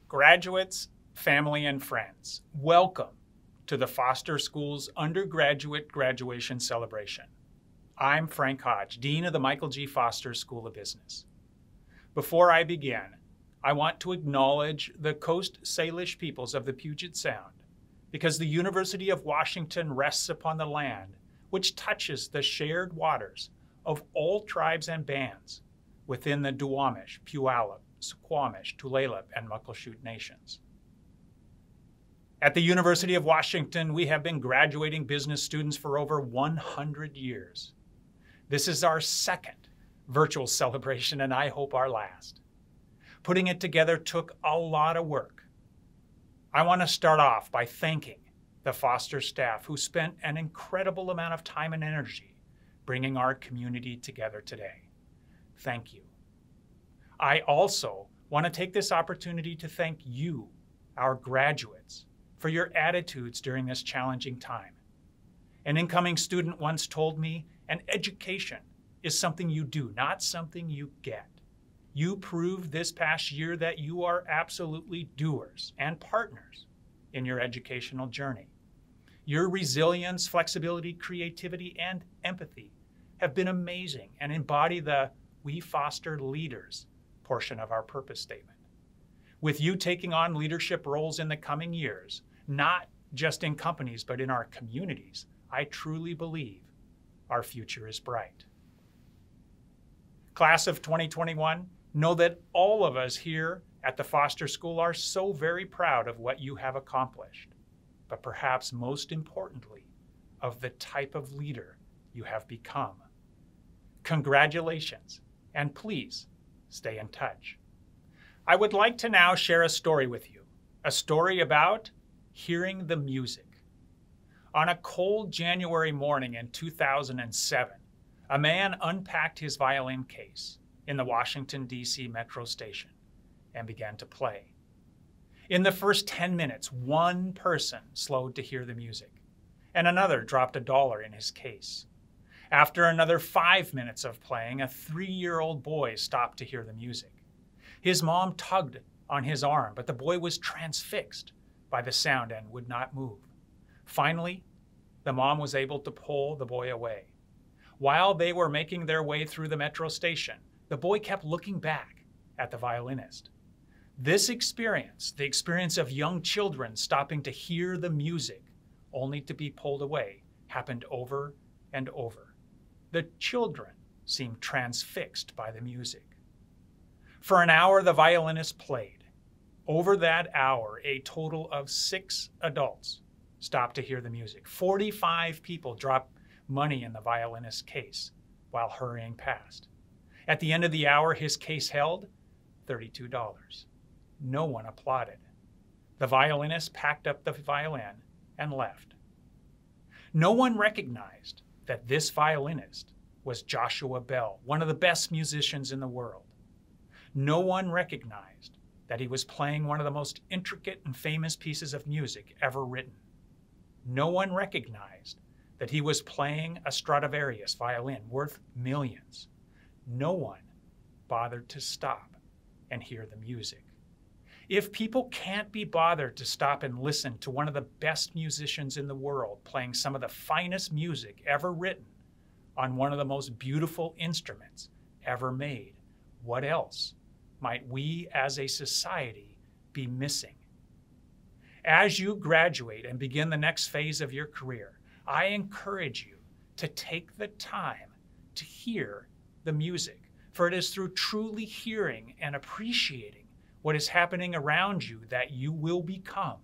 Graduates, family, and friends, welcome to the Foster School's undergraduate graduation celebration. I'm Frank Hodge, Dean of the Michael G. Foster School of Business. Before I begin, I want to acknowledge the Coast Salish peoples of the Puget Sound, because the University of Washington rests upon the land which touches the shared waters of all tribes and bands within the Duwamish, Puyallup, Suquamish, Tulalip, and Muckleshoot nations. At the University of Washington, we have been graduating business students for over 100 years. This is our second virtual celebration, and I hope our last. Putting it together took a lot of work. I want to start off by thanking the Foster staff who spent an incredible amount of time and energy bringing our community together today. Thank you. I also want to take this opportunity to thank you, our graduates, for your attitudes during this challenging time. An incoming student once told me, an education is something you do, not something you get. You proved this past year that you are absolutely doers and partners in your educational journey. Your resilience, flexibility, creativity, and empathy have been amazing and embody the "We Foster Leaders" portion of our purpose statement. With you taking on leadership roles in the coming years, not just in companies, but in our communities, I truly believe our future is bright. Class of 2021, know that all of us here at the Foster School are so very proud of what you have accomplished, but perhaps most importantly, of the type of leader you have become. Congratulations, and please stay in touch. I would like to now share a story with you, a story about hearing the music. On a cold January morning in 2007, a man unpacked his violin case in the Washington, D.C. metro station and began to play. In the first 10 minutes, one person slowed to hear the music, and another dropped $1 in his case. After another 5 minutes of playing, a 3-year-old boy stopped to hear the music. His mom tugged on his arm, but the boy was transfixed by the sound and would not move. Finally, the mom was able to pull the boy away. While they were making their way through the metro station, the boy kept looking back at the violinist. This experience, the experience of young children stopping to hear the music only to be pulled away, happened over and over. The children seemed transfixed by the music. For an hour, the violinist played. Over that hour, a total of 6 adults stopped to hear the music. 45 people dropped money in the violinist's case while hurrying past. At the end of the hour, his case held $32. No one applauded. The violinist packed up the violin and left. No one recognized that this violinist was Joshua Bell, one of the best musicians in the world. No one recognized that he was playing one of the most intricate and famous pieces of music ever written. No one recognized that he was playing a Stradivarius violin worth millions. No one bothered to stop and hear the music. If people can't be bothered to stop and listen to one of the best musicians in the world playing some of the finest music ever written on one of the most beautiful instruments ever made, what else might we as a society be missing? As you graduate and begin the next phase of your career, I encourage you to take the time to hear the music, for it is through truly hearing and appreciating what is happening around you that you will become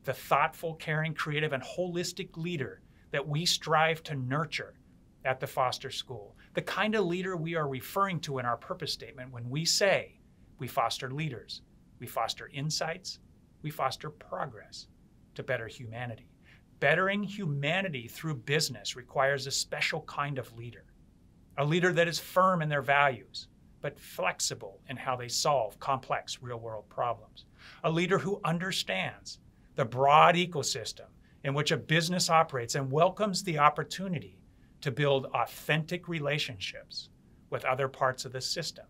the thoughtful, caring, creative, and holistic leader that we strive to nurture at the Foster School. The kind of leader we are referring to in our purpose statement when we say we foster leaders, we foster insights, we foster progress to better humanity. Bettering humanity through business requires a special kind of leader, a leader that is firm in their values, but flexible in how they solve complex real-world problems. A leader who understands the broad ecosystem in which a business operates and welcomes the opportunity to build authentic relationships with other parts of the system,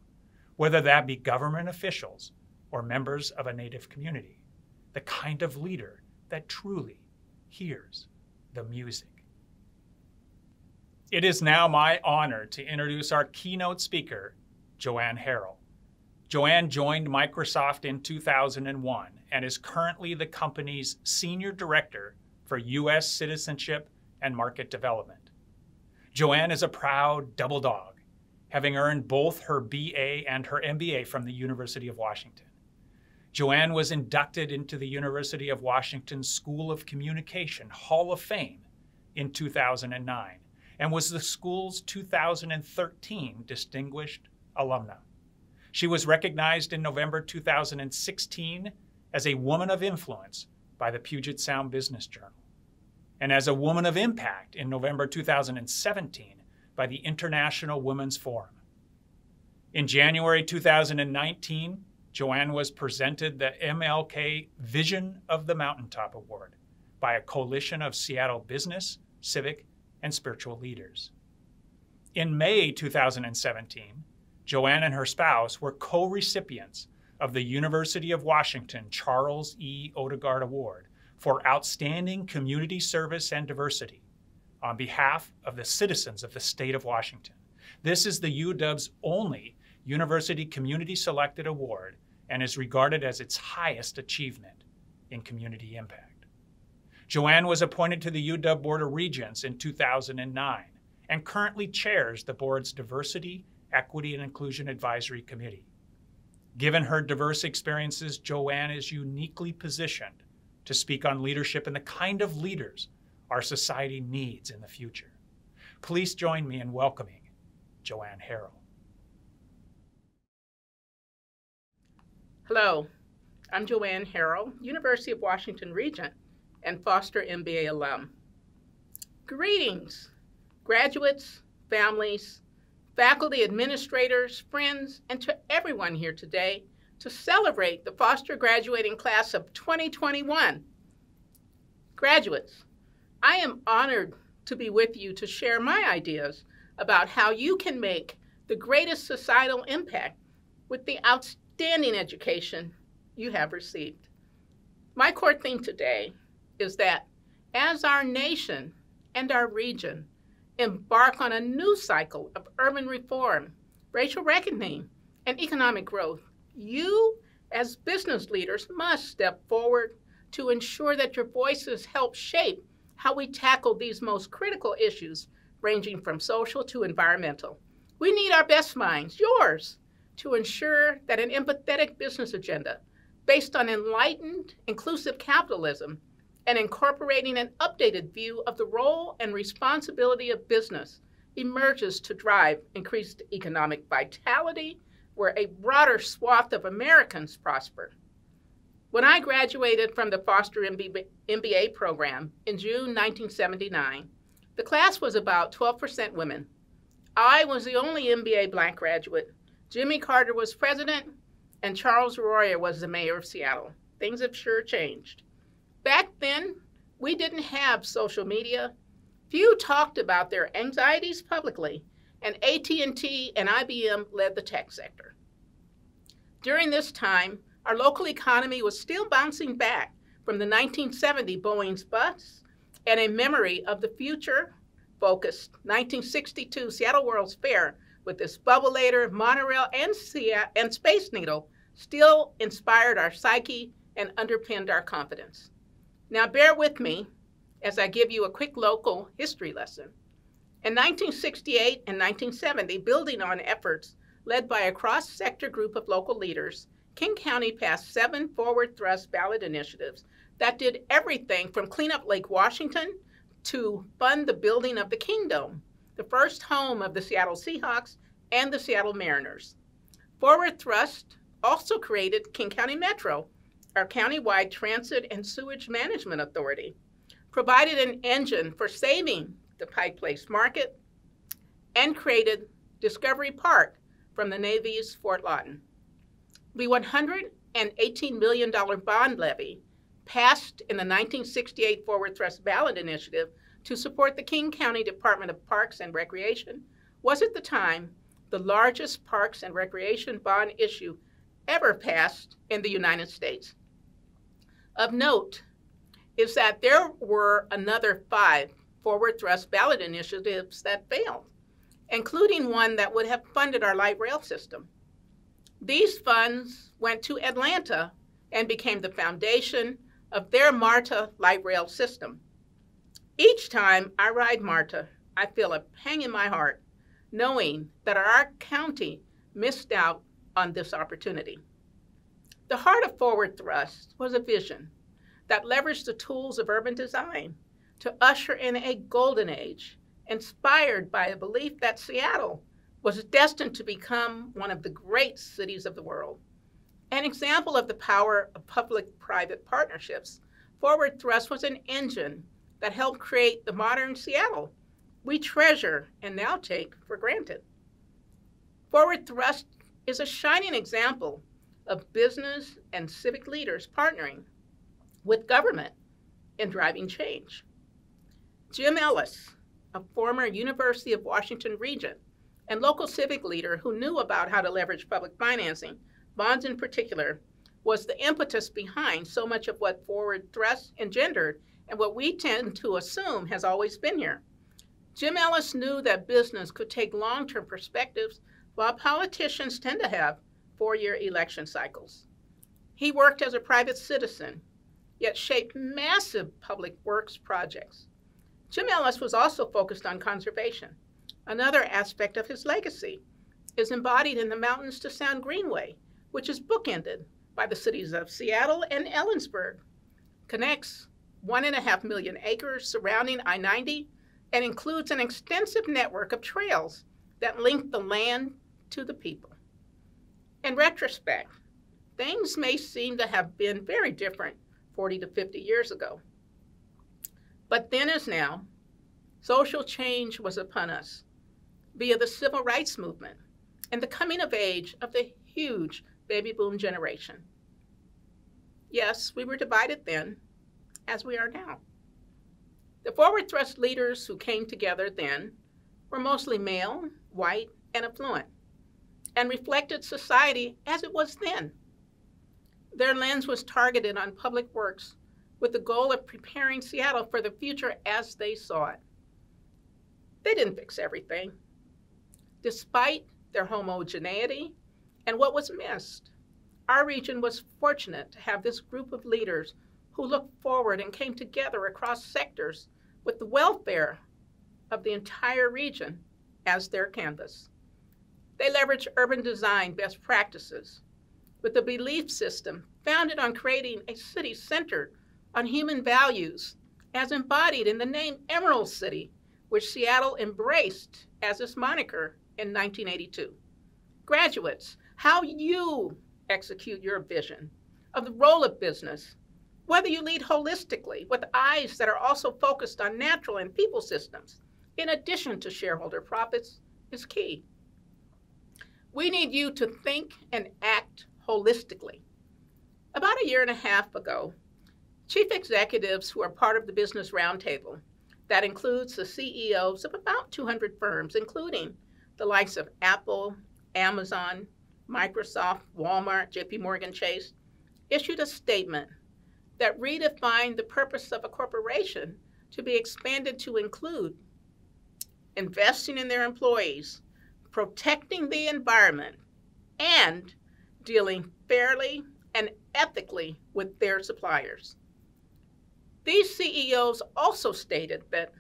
whether that be government officials, or members of a Native community, the kind of leader that truly hears the music. It is now my honor to introduce our keynote speaker, Julien Abrams. Julien joined Microsoft in 2001 and is currently the company's Senior Director for U.S. Citizenship and Market Development. Julien is a proud double dog, having earned both her BA and her MBA from the University of Washington. Julien was inducted into the University of Washington School of Communication Hall of Fame in 2009 and was the school's 2013 Distinguished Alumna. She was recognized in November 2016 as a Woman of Influence by the Puget Sound Business Journal, and as a Woman of Impact in November 2017 by the International Women's Forum. In January 2019, Julien was presented the MLK Vision of the Mountaintop Award by a coalition of Seattle business, civic, and spiritual leaders. In May 2017, Julien and her spouse were co-recipients of the University of Washington Charles E. Odegaard Award for Outstanding Community Service and Diversity on behalf of the citizens of the state of Washington. This is the UW's only University Community Selected Award and is regarded as its highest achievement in community impact. Julien was appointed to the UW Board of Regents in 2009 and currently chairs the board's Diversity, Equity, and Inclusion Advisory Committee. Given her diverse experiences, Julien is uniquely positioned to speak on leadership and the kind of leaders our society needs in the future. Please join me in welcoming Julien Abrams. Hello, I'm Julien Abrams, University of Washington Regent and Foster MBA alum. Greetings, graduates, families, faculty, administrators, friends, and to everyone here today to celebrate the Foster graduating class of 2021. Graduates, I am honored to be with you to share my ideas about how you can make the greatest societal impact with the outstanding education you have received. My core theme today is that as our nation and our region embark on a new cycle of urban reform, racial reckoning, and economic growth, you as business leaders must step forward to ensure that your voices help shape how we tackle these most critical issues, ranging from social to environmental. We need our best minds, yours, to ensure that an empathetic business agenda based on enlightened, inclusive capitalism and incorporating an updated view of the role and responsibility of business emerges to drive increased economic vitality where a broader swath of Americans prosper. When I graduated from the Foster MBA program in June 1979, the class was about 12% women. I was the only MBA Black graduate. Jimmy Carter was president, and Charles Royer was the mayor of Seattle. Things have sure changed. Back then, we didn't have social media. Few talked about their anxieties publicly, and AT&T and IBM led the tech sector. During this time, our local economy was still bouncing back from the 1970 Boeing's bust and a memory of the future-focused 1962 Seattle World's Fair with its bubbleator, monorail, and Space Needle still inspired our psyche and underpinned our confidence. Now bear with me as I give you a quick local history lesson. In 1968 and 1970, building on efforts led by a cross-sector group of local leaders, King County passed 7 forward-thrust ballot initiatives that did everything from clean up Lake Washington to fund the building of the Kingdome, the first home of the Seattle Seahawks and the Seattle Mariners. Forward Thrust also created King County Metro, our countywide transit and sewage management authority, provided an engine for saving the Pike Place Market, and created Discovery Park from the Navy's Fort Lawton. The $118 million bond levy passed in the 1968 Forward Thrust Ballot Initiative to support the King County Department of Parks and Recreation was at the time the largest parks and recreation bond issue ever passed in the United States. Of note is that there were another 5 forward thrust ballot initiatives that failed, including one that would have funded our light rail system. These funds went to Atlanta and became the foundation of their MARTA light rail system. Each time I ride MARTA, I feel a pang in my heart, knowing that our county missed out on this opportunity. The heart of Forward Thrust was a vision that leveraged the tools of urban design to usher in a golden age, inspired by a belief that Seattle was destined to become one of the great cities of the world. An example of the power of public-private partnerships, Forward Thrust was an engine that helped create the modern Seattle we treasure and now take for granted. Forward Thrust is a shining example of business and civic leaders partnering with government in driving change. Jim Ellis, a former University of Washington regent and local civic leader who knew about how to leverage public financing, bonds in particular, was the impetus behind so much of what Forward Thrust engendered and what we tend to assume has always been here. Jim Ellis knew that business could take long-term perspectives while politicians tend to have 4-year election cycles. He worked as a private citizen, yet shaped massive public works projects. Jim Ellis was also focused on conservation. Another aspect of his legacy is embodied in the Mountains to Sound Greenway, which is bookended by the cities of Seattle and Ellensburg, connects 1.5 million acres surrounding I-90, and includes an extensive network of trails that link the land to the people. In retrospect, things may seem to have been very different 40 to 50 years ago. But then as now, social change was upon us via the civil rights movement and the coming of age of the huge baby boom generation. Yes, we were divided then, as we are now. The Forward Thrust leaders who came together then were mostly male, white, and affluent, and reflected society as it was then. Their lens was targeted on public works with the goal of preparing Seattle for the future as they saw it. They didn't fix everything. Despite their homogeneity and what was missed, our region was fortunate to have this group of leaders who looked forward and came together across sectors with the welfare of the entire region as their canvas. They leveraged urban design best practices with a belief system founded on creating a city centered on human values as embodied in the name Emerald City, which Seattle embraced as its moniker in 1982. Graduates, how you execute your vision of the role of business, whether you lead holistically with eyes that are also focused on natural and people systems, in addition to shareholder profits, is key. We need you to think and act holistically. About 1.5 years ago, chief executives who are part of the Business Roundtable, that includes the CEOs of about 200 firms, including the likes of Apple, Amazon, Microsoft, Walmart, JP Morgan Chase, issued a statement that redefined the purpose of a corporation to be expanded to include investing in their employees, protecting the environment, and dealing fairly and ethically with their suppliers. These CEOs also stated that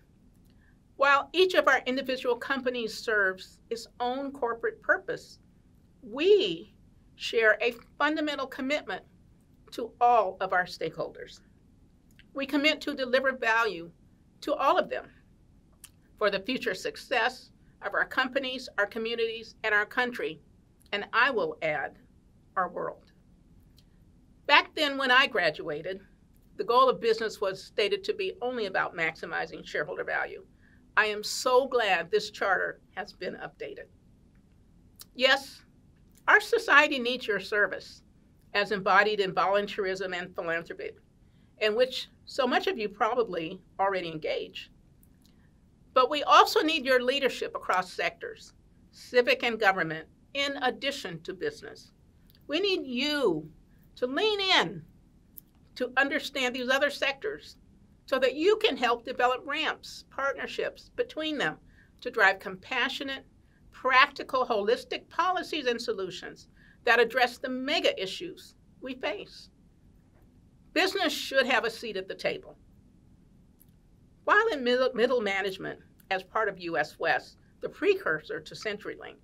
while each of our individual companies serves its own corporate purpose, we share a fundamental commitment to all of our stakeholders. We commit to deliver value to all of them for the future success of our companies, our communities, and our country, and I will add, our world. Back then when I graduated, the goal of business was stated to be only about maximizing shareholder value. I am so glad this charter has been updated. Yes, our society needs your service, as embodied in volunteerism and philanthropy, in which so much of you probably already engage. But we also need your leadership across sectors, civic and government, in addition to business. We need you to lean in to understand these other sectors so that you can help develop ramps, partnerships between them to drive compassionate, practical, holistic policies and solutions that address the mega issues we face. Business should have a seat at the table. While in middle management as part of US West, the precursor to CenturyLink,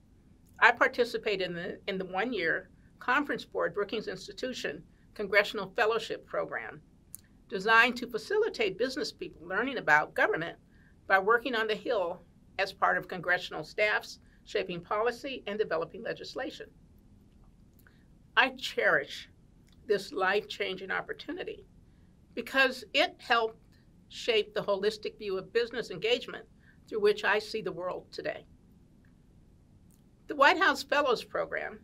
I participated in the one-year Conference Board Brookings Institution Congressional Fellowship Program, designed to facilitate business people learning about government by working on the Hill as part of congressional staffs shaping policy and developing legislation. I cherish this life-changing opportunity because it helped shape the holistic view of business engagement through which I see the world today. The White House Fellows Program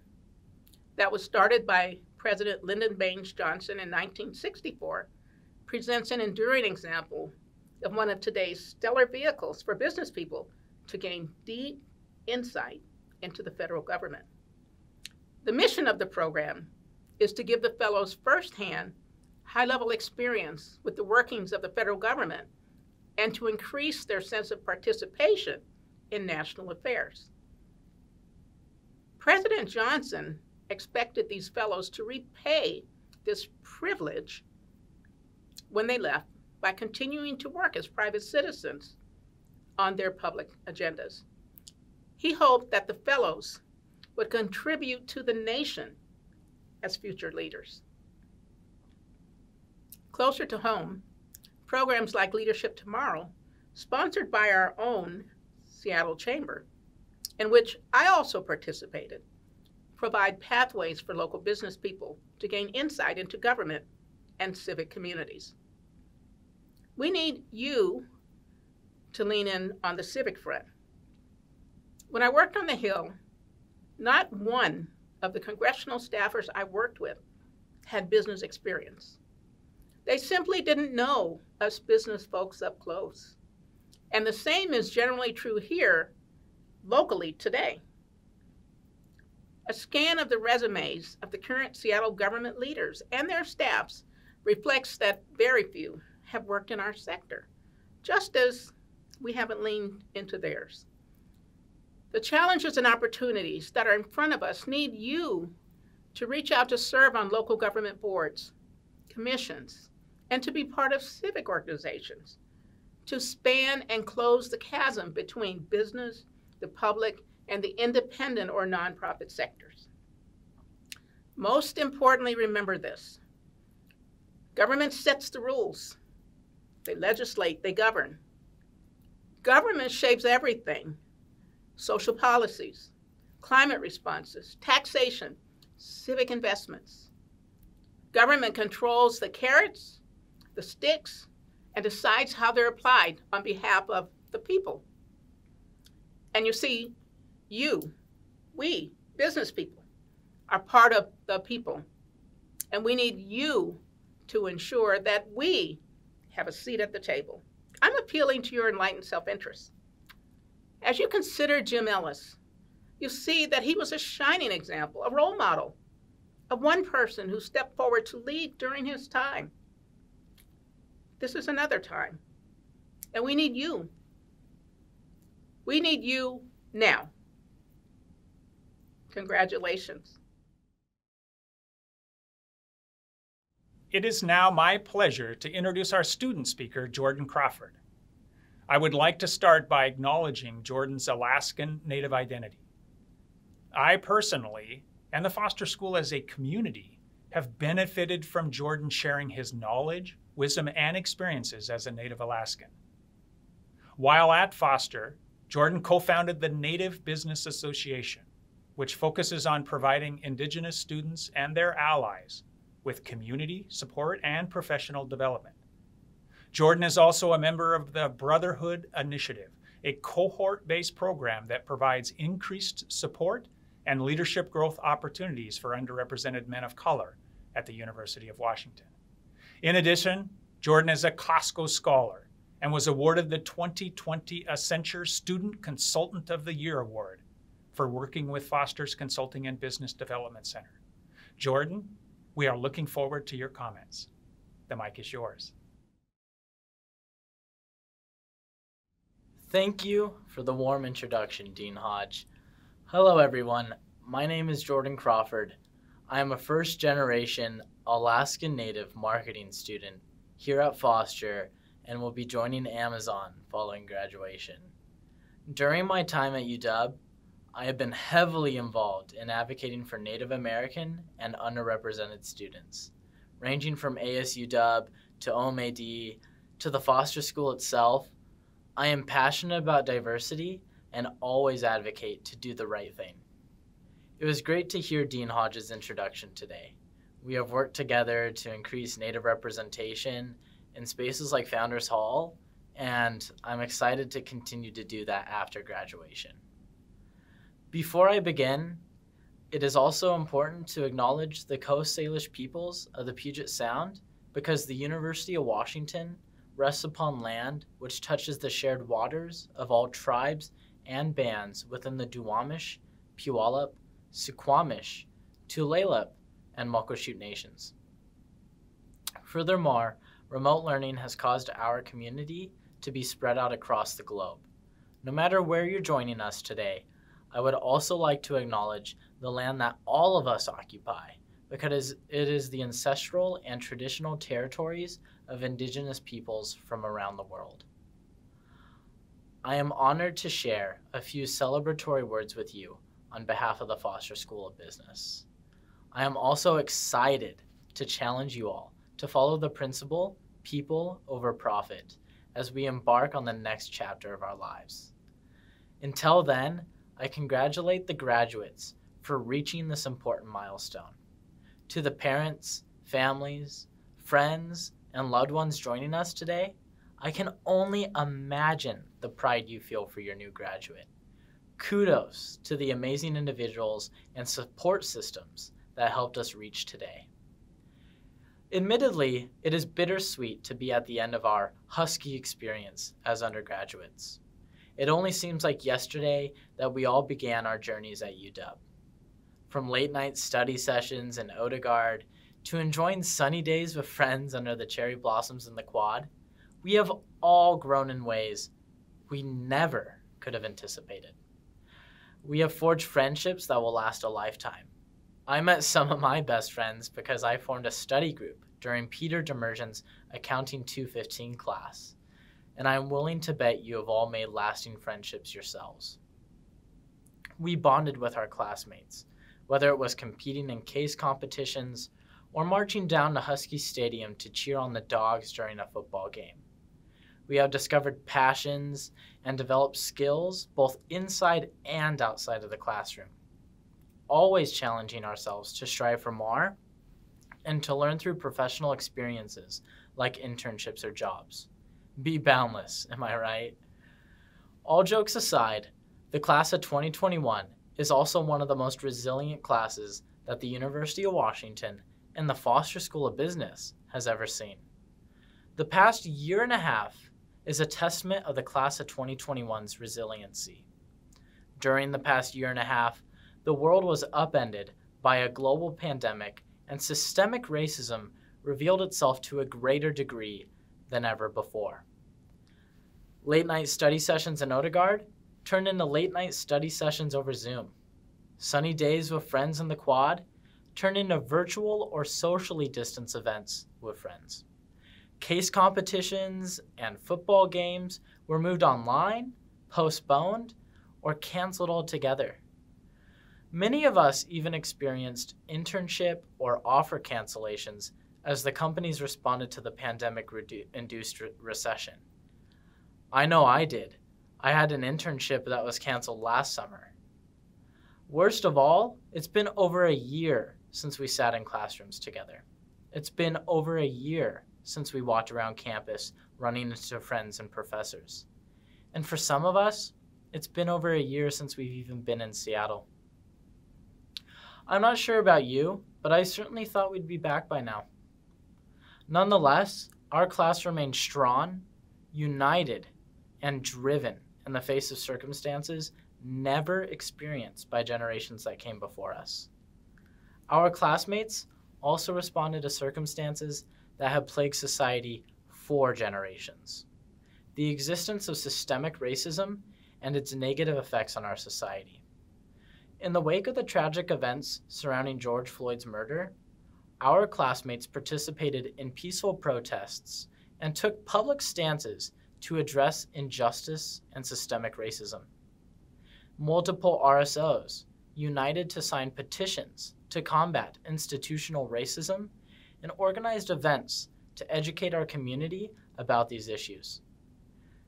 that was started by President Lyndon Baines Johnson in 1964 presents an enduring example of one of today's stellar vehicles for business people to gain deep insight into the federal government. The mission of the program is to give the fellows firsthand, high-level experience with the workings of the federal government and to increase their sense of participation in national affairs. President Johnson expected these fellows to repay this privilege when they left by continuing to work as private citizens on their public agendas. He hoped that the fellows would contribute to the nation as future leaders. Closer to home, programs like Leadership Tomorrow, sponsored by our own Seattle Chamber, in which I also participated, provide pathways for local business people to gain insight into government and civic communities. We need you to lean in on the civic front. When I worked on the Hill, not one of the congressional staffers I worked with had business experience. They simply didn't know us business folks up close. And the same is generally true here, locally today. A scan of the resumes of the current Seattle government leaders and their staffs reflects that very few have worked in our sector, just as we haven't leaned into theirs. The challenges and opportunities that are in front of us need you to reach out to serve on local government boards, commissions, and to be part of civic organizations, to span and close the chasm between business, the public, and the independent or nonprofit sectors. Most importantly, remember this. Government sets the rules. They legislate, they govern. Government shapes everything. Social policies, climate responses, taxation, civic investments. Government controls the carrots, the sticks, and decides how they're applied on behalf of the people. And you see, we, business people, are part of the people. And we need you to ensure that we have a seat at the table. I'm appealing to your enlightened self-interest. As you consider Jim Ellis, you see that he was a shining example, a role model of one person who stepped forward to lead during his time. This is another time, and we need you. We need you now. Congratulations. It is now my pleasure to introduce our student speaker, Jordan Crawford. I would like to start by acknowledging Jordan's Alaskan Native identity. I personally, and the Foster School as a community, have benefited from Jordan sharing his knowledge, wisdom, and experiences as a Native Alaskan. While at Foster, Jordan co-founded the Native Business Association, which focuses on providing Indigenous students and their allies with community support and professional development. Jordan is also a member of the Brotherhood Initiative, a cohort-based program that provides increased support and leadership growth opportunities for underrepresented men of color at the University of Washington. In addition, Jordan is a Costco Scholar and was awarded the 2020 Accenture Student Consultant of the Year Award for working with Foster's Consulting and Business Development Center. Jordan, we are looking forward to your comments. The mic is yours. Thank you for the warm introduction, Dean Hodge. Hello, everyone. My name is Jordan Crawford. I am a first-generation Alaskan Native marketing student here at Foster and will be joining Amazon following graduation. During my time at UW, I have been heavily involved in advocating for Native American and underrepresented students, ranging from ASUW to OMAD to the Foster School itself. I am passionate about diversity and always advocate to do the right thing. It was great to hear Dean Hodge's introduction today. We have worked together to increase Native representation in spaces like Founders Hall, and I'm excited to continue to do that after graduation. Before I begin, it is also important to acknowledge the Coast Salish peoples of the Puget Sound because the University of Washington rests upon land which touches the shared waters of all tribes and bands within the Duwamish, Puyallup, Suquamish, Tulalip, and Muckleshoot nations. Furthermore, remote learning has caused our community to be spread out across the globe. No matter where you're joining us today, I would also like to acknowledge the land that all of us occupy, because it is the ancestral and traditional territories of Indigenous peoples from around the world. I am honored to share a few celebratory words with you on behalf of the Foster School of Business. I am also excited to challenge you all to follow the principle, people over profit, as we embark on the next chapter of our lives. Until then, I congratulate the graduates for reaching this important milestone. To the parents, families, friends, and loved ones joining us today, I can only imagine the pride you feel for your new graduate. Kudos to the amazing individuals and support systems that helped us reach today. Admittedly, it is bittersweet to be at the end of our Husky experience as undergraduates. It only seems like yesterday that we all began our journeys at UW. From late-night study sessions in Odegaard to enjoying sunny days with friends under the cherry blossoms in the quad, we have all grown in ways we never could have anticipated. We have forged friendships that will last a lifetime. I met some of my best friends because I formed a study group during Peter Demergen's Accounting 215 class, and I am willing to bet you have all made lasting friendships yourselves. We bonded with our classmates, whether it was competing in case competitions or marching down to Husky Stadium to cheer on the Dogs during a football game. We have discovered passions and developed skills both inside and outside of the classroom, always challenging ourselves to strive for more and to learn through professional experiences like internships or jobs. Be boundless, am I right? All jokes aside, the class of 2021 is also one of the most resilient classes that the University of Washington and the Foster School of Business has ever seen. The past year and a half is a testament of the class of 2021's resiliency. During the past year and a half, the world was upended by a global pandemic, and systemic racism revealed itself to a greater degree than ever before. Late-night study sessions in Odegaard turned into late-night study sessions over Zoom. Sunny days with friends in the quad turned into virtual or socially distanced events with friends. Case competitions and football games were moved online, postponed, or canceled altogether. Many of us even experienced internship or offer cancellations as the companies responded to the pandemic-induced recession. I know I did. I had an internship that was canceled last summer. Worst of all, it's been over a year since we sat in classrooms together. It's been over a year since we walked around campus running into friends and professors. And for some of us, it's been over a year since we've even been in Seattle. I'm not sure about you, but I certainly thought we'd be back by now. Nonetheless, our class remained strong, united, and driven in the face of circumstances never experienced by generations that came before us. Our classmates also responded to circumstances that have plagued society for generations. The existence of systemic racism and its negative effects on our society. In the wake of the tragic events surrounding George Floyd's murder, our classmates participated in peaceful protests and took public stances to address injustice and systemic racism. Multiple RSOs united to sign petitions to combat institutional racism and organized events to educate our community about these issues.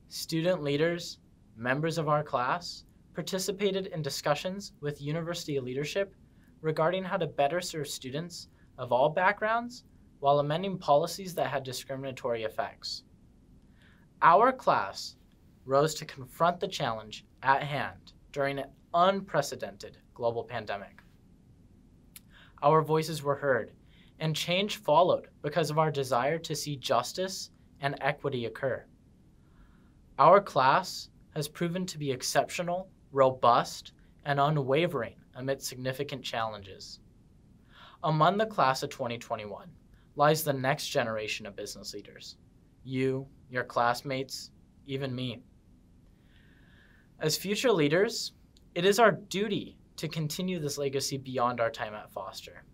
Student leaders, members of our class, participated in discussions with university leadership regarding how to better serve students of all backgrounds while amending policies that had discriminatory effects. Our class rose to confront the challenge at hand during an unprecedented global pandemic. Our voices were heard, and change followed because of our desire to see justice and equity occur. Our class has proven to be exceptional, robust, and unwavering amid significant challenges. Among the class of 2021 lies the next generation of business leaders. You, your classmates, even me. As future leaders, it is our duty to continue this legacy beyond our time at Foster.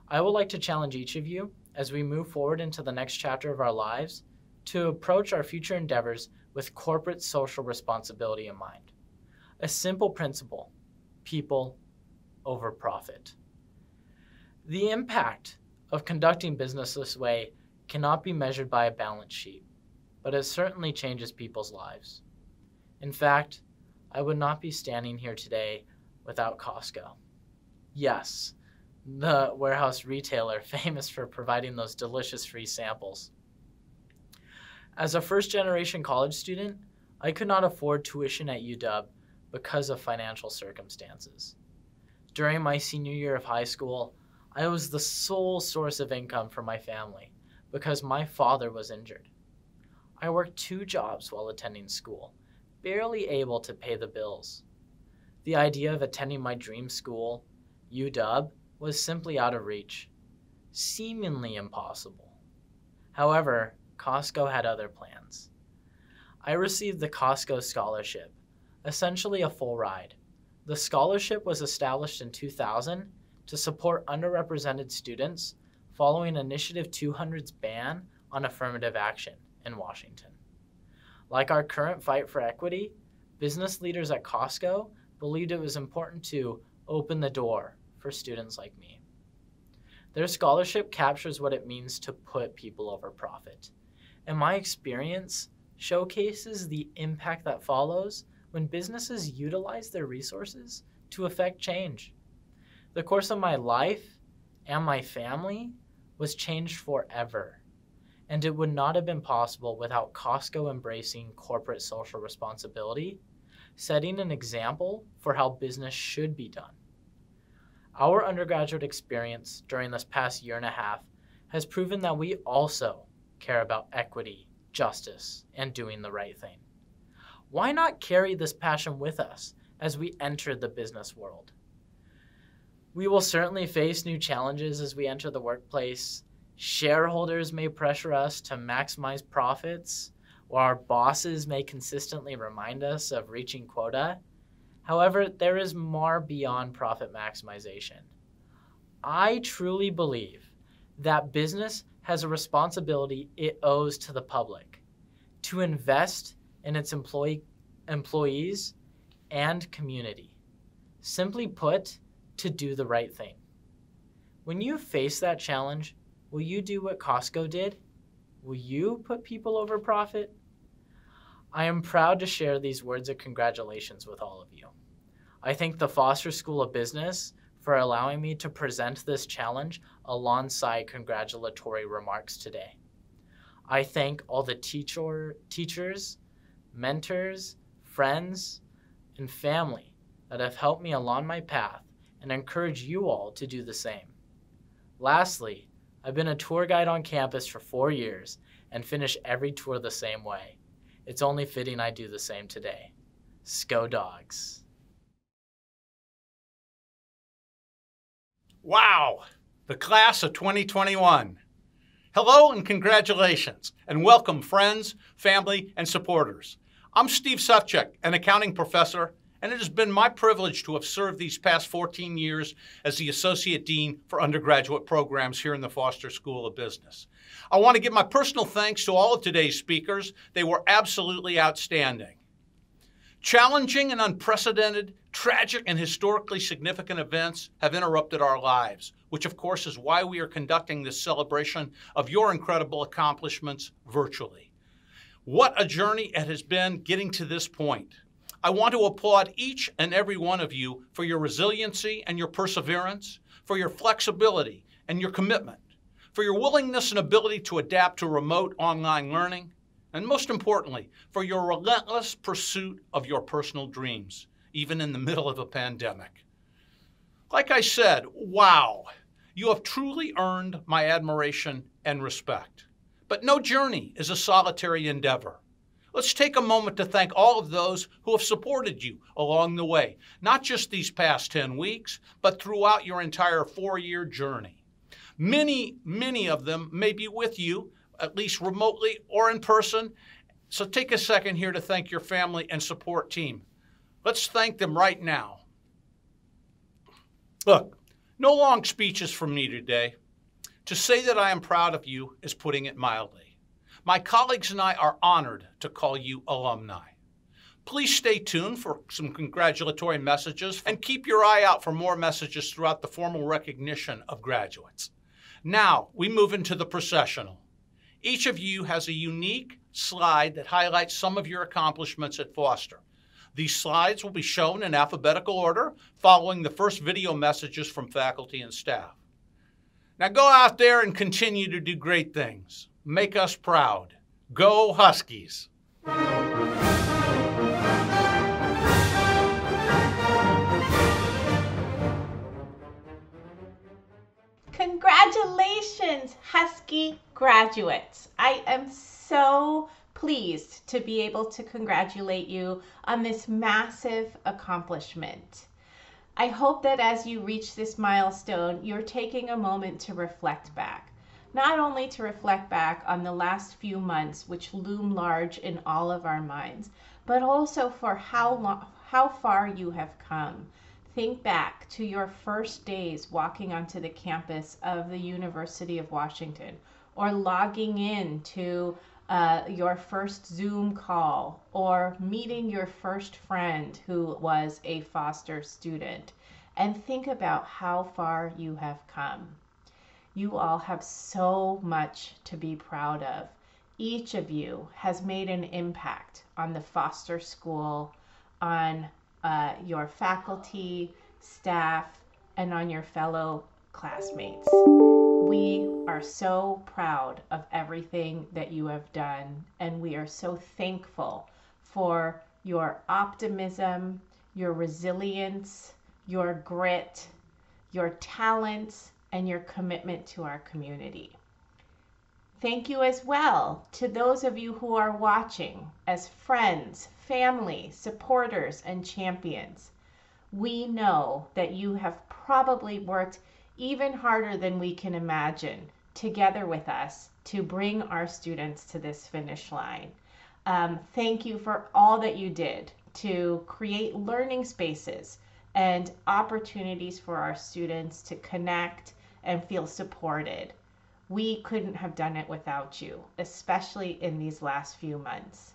I would like to challenge each of you as we move forward into the next chapter of our lives to approach our future endeavors with corporate social responsibility in mind. A simple principle: people over profit. The impact of conducting business this way cannot be measured by a balance sheet, but it certainly changes people's lives. In fact, I would not be standing here today without Costco. Yes, the warehouse retailer famous for providing those delicious free samples. As a first-generation college student, I could not afford tuition at UW because of financial circumstances. During my senior year of high school, I was the sole source of income for my family because my father was injured. I worked 2 jobs while attending school, barely able to pay the bills. The idea of attending my dream school, UW, was simply out of reach, seemingly impossible. However, Costco had other plans. I received the Costco Scholarship, essentially a full ride. The scholarship was established in 2000 to support underrepresented students following Initiative 200's ban on affirmative action in Washington. Like our current fight for equity, business leaders at Costco believed it was important to open the door for students like me. Their scholarship captures what it means to put people over profit. And my experience showcases the impact that follows when businesses utilize their resources to affect change. The course of my life and my family was changed forever, and it would not have been possible without Costco embracing corporate social responsibility, setting an example for how business should be done. Our undergraduate experience during this past year and a half has proven that we also care about equity, justice, and doing the right thing. Why not carry this passion with us as we enter the business world? We will certainly face new challenges as we enter the workplace. Shareholders may pressure us to maximize profits, or our bosses may consistently remind us of reaching quota. However, there is more beyond profit maximization. I truly believe that business has a responsibility it owes to the public to invest in its employees and community. Simply put, to do the right thing. When you face that challenge, will you do what Costco did? Will you put people over profit? I am proud to share these words of congratulations with all of you. I thank the Foster School of Business for allowing me to present this challenge alongside congratulatory remarks today. I thank all the teachers, mentors, friends, and family that have helped me along my path and encourage you all to do the same. Lastly, I've been a tour guide on campus for 4 years and finish every tour the same way. It's only fitting I do the same today. Sco Dogs. Wow, the class of 2021. Hello and congratulations, and welcome friends, family, and supporters. I'm Steve Sufchek, an accounting professor, and it has been my privilege to have served these past 14 years as the Associate Dean for undergraduate programs here in the Foster School of Business. I want to give my personal thanks to all of today's speakers. They were absolutely outstanding. Challenging and unprecedented, tragic and historically significant events have interrupted our lives, which of course is why we are conducting this celebration of your incredible accomplishments virtually. What a journey it has been getting to this point. I want to applaud each and every one of you for your resiliency and your perseverance, for your flexibility and your commitment, for your willingness and ability to adapt to remote online learning, and most importantly, for your relentless pursuit of your personal dreams, even in the middle of a pandemic. Like I said, wow, you have truly earned my admiration and respect. But no journey is a solitary endeavor. Let's take a moment to thank all of those who have supported you along the way, not just these past 10 weeks, but throughout your entire 4-year journey. Many of them may be with you, at least remotely or in person. So take a second here to thank your family and support team. Let's thank them right now. Look, no long speeches from me today. To say that I am proud of you is putting it mildly. My colleagues and I are honored to call you alumni. Please stay tuned for some congratulatory messages and keep your eye out for more messages throughout the formal recognition of graduates. Now, we move into the processional. Each of you has a unique slide that highlights some of your accomplishments at Foster. These slides will be shown in alphabetical order, following the first video messages from faculty and staff. Now go out there and continue to do great things. Make us proud. Go Huskies! Congratulations, Husky graduates. I am so pleased to be able to congratulate you on this massive accomplishment. I hope that as you reach this milestone, you're taking a moment to reflect back. Not only to reflect back on the last few months, which loom large in all of our minds, but also for how far you have come. Think back to your first days walking onto the campus of the University of Washington, or logging in to your first Zoom call, or meeting your first friend who was a Foster student, and think about how far you have come. You all have so much to be proud of. Each of you has made an impact on the Foster School, on your faculty, staff, and on your fellow classmates. We are so proud of everything that you have done, and we are so thankful for your optimism, your resilience, your grit, your talents, and your commitment to our community. Thank you as well to those of you who are watching as friends, family, supporters, and champions. We know that you have probably worked even harder than we can imagine together with us to bring our students to this finish line. Thank you for all that you did to create learning spaces and opportunities for our students to connect and feel supported. We couldn't have done it without you, especially in these last few months.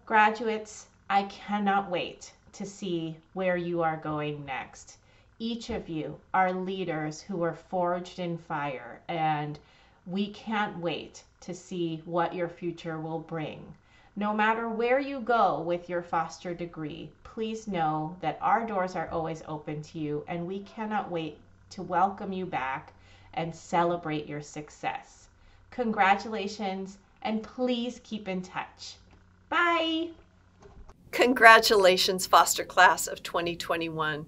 Graduates, I cannot wait to see where you are going next. Each of you are leaders who were forged in fire, and we can't wait to see what your future will bring. No matter where you go with your Foster degree, please know that our doors are always open to you, and we cannot wait to welcome you back and celebrate your success. Congratulations, and please keep in touch. Bye. Congratulations, Foster Class of 2021.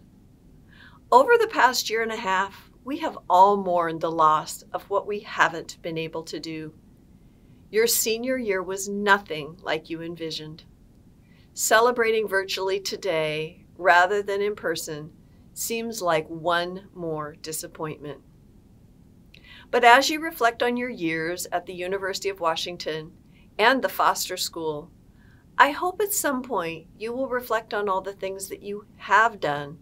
Over the past year and a half, we have all mourned the loss of what we haven't been able to do. Your senior year was nothing like you envisioned. Celebrating virtually today, rather than in person, seems like one more disappointment. But as you reflect on your years at the University of Washington and the Foster School, I hope at some point you will reflect on all the things that you have done,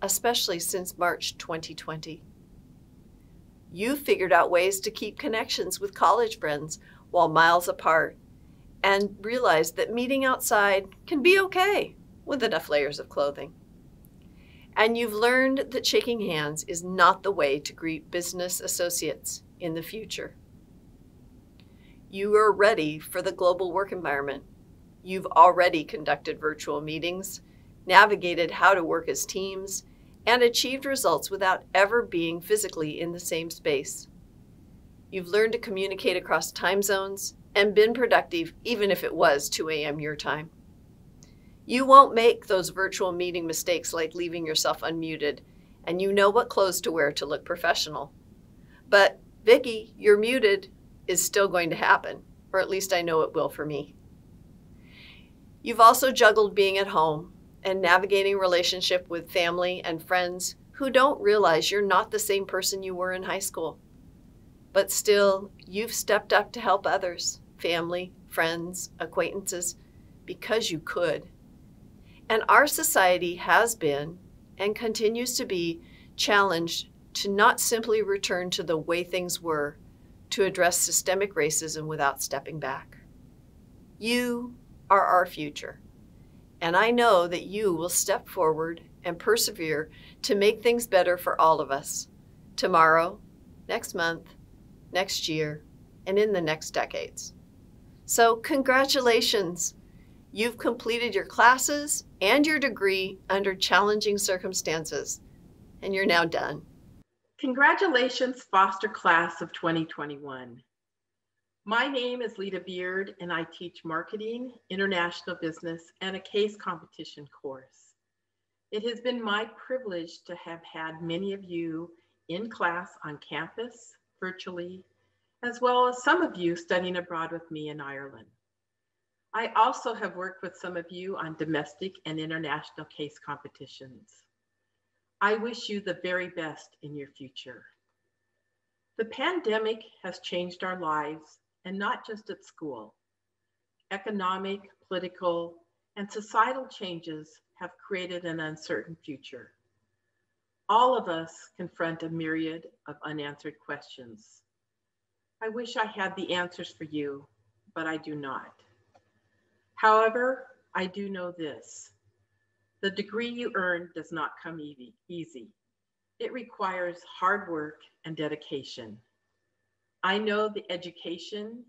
especially since March 2020. You figured out ways to keep connections with college friends while miles apart, and realized that meeting outside can be okay with enough layers of clothing. And you've learned that shaking hands is not the way to greet business associates in the future. You are ready for the global work environment. You've already conducted virtual meetings, navigated how to work as teams, and achieved results without ever being physically in the same space. You've learned to communicate across time zones and been productive even if it was 2 a.m. your time. You won't make those virtual meeting mistakes like leaving yourself unmuted, and you know what clothes to wear to look professional. But Vicky, you're muted is still going to happen, or at least I know it will for me. You've also juggled being at home and navigating relationship with family and friends who don't realize you're not the same person you were in high school. But still, you've stepped up to help others, family, friends, acquaintances, because you could. And our society has been and continues to be challenged to not simply return to the way things were, to address systemic racism without stepping back. You are our future, and I know that you will step forward and persevere to make things better for all of us, tomorrow, next month, next year, and in the next decades. So congratulations! You've completed your classes and your degree under challenging circumstances, and you're now done. Congratulations, Foster Class of 2021. My name is Lita Beard, and I teach marketing, international business, and a case competition course. It has been my privilege to have had many of you in class on campus, virtually, as well as some of you studying abroad with me in Ireland. I also have worked with some of you on domestic and international case competitions. I wish you the very best in your future. The pandemic has changed our lives, and not just at school. Economic, political, and societal changes have created an uncertain future. All of us confront a myriad of unanswered questions. I wish I had the answers for you, but I do not. However, I do know this. The degree you earn does not come easy. It requires hard work and dedication. I know the education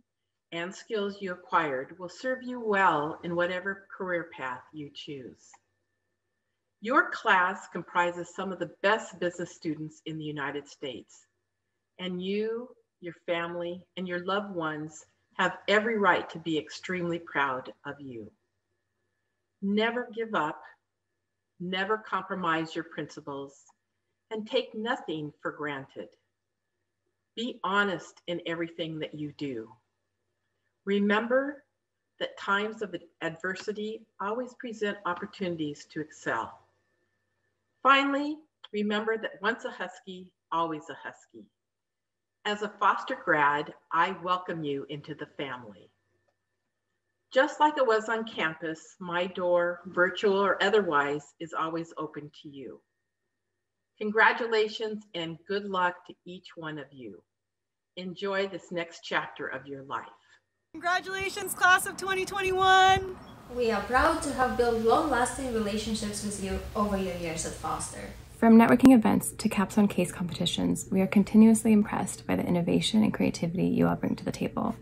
and skills you acquired will serve you well in whatever career path you choose. Your class comprises some of the best business students in the United States, and you, your family, and your loved ones have every right to be extremely proud of you. Never give up, never compromise your principles, and take nothing for granted. Be honest in everything that you do. Remember that times of adversity always present opportunities to excel. Finally, remember that once a Husky, always a Husky. As a Foster grad, I welcome you into the family. Just like it was on campus, my door, virtual or otherwise, is always open to you. Congratulations and good luck to each one of you. Enjoy this next chapter of your life. Congratulations, class of 2021! We are proud to have built long-lasting relationships with you over your years at Foster. From networking events to capstone case competitions, we are continuously impressed by the innovation and creativity you all bring to the table.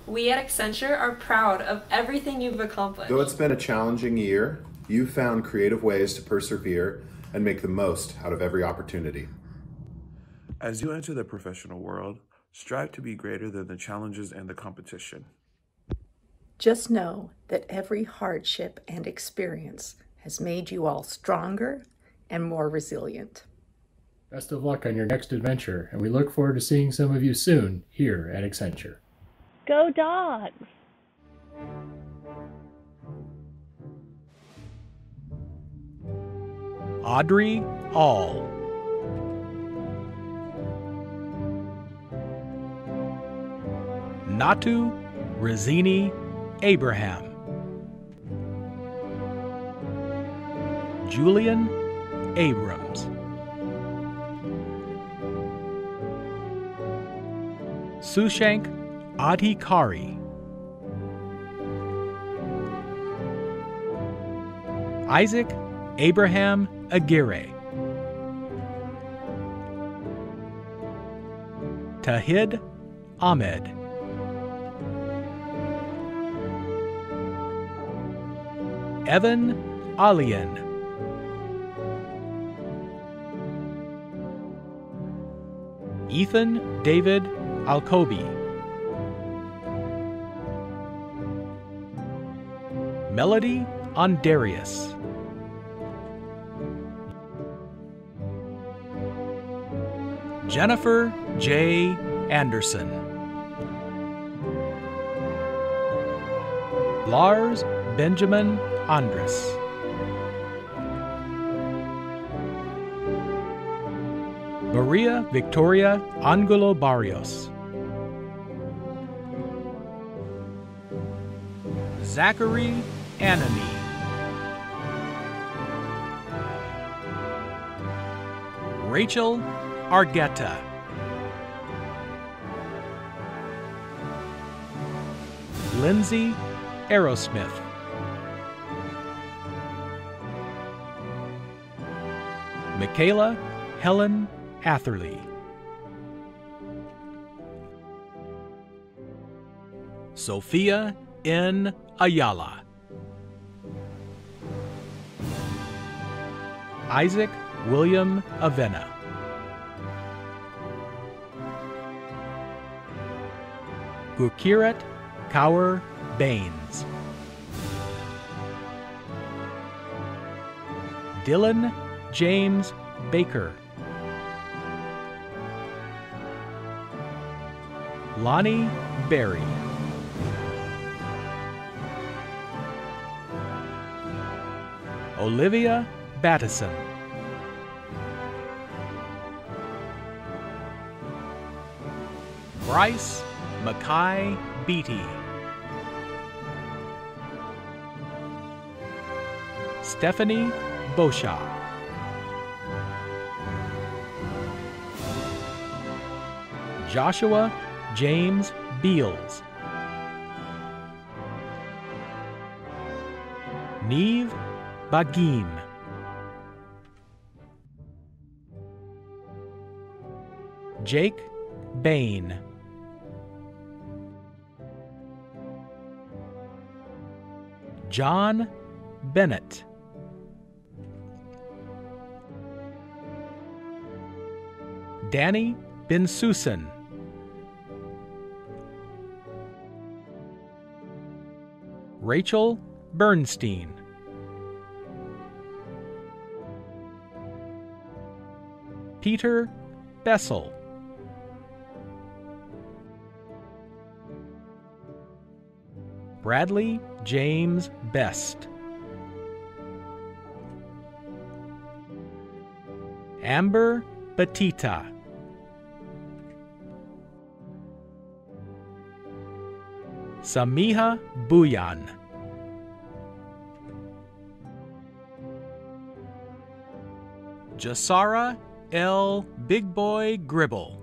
We at Accenture are proud of everything you've accomplished. Though it's been a challenging year, you've found creative ways to persevere and make the most out of every opportunity. As you enter the professional world, strive to be greater than the challenges and the competition. Just know that every hardship and experience has made you all stronger and more resilient. Best of luck on your next adventure, and we look forward to seeing some of you soon here at Accenture. Go Dogs! Audrey Aahl. Natu Rezene Abraham. Julien Abrams. Sushank Adhikari. Isaac Abraham Aguirre. Tawhid Ahmed. Evan Alayan. Ethan David Alcobi. Melody Anderias. Jennifer J. Anderson. Lars Benjamin Andres. Maria Victoria Angulo Barrios. Zachary Anani. Rachel Argueta. Lindsey Arrowsmith. Micaela Helen Atherly. Sofia N Ayala. Isaac William Avena. Gurkirat Kaur Baines. Dylan James Baker. Lanni Barrie. Olivia Battison. Bryce Mackay Beatty. Steffanie Beauchamp. Joshua James Beals. Neve Bagim. Jake Bain. John Bennett. Dani Bensussen. Rachel Bernstein. Peter Bessel. Bradley James Best. Amber Batita. Samiha Buyan. Jasara L. Big Boy Gribble.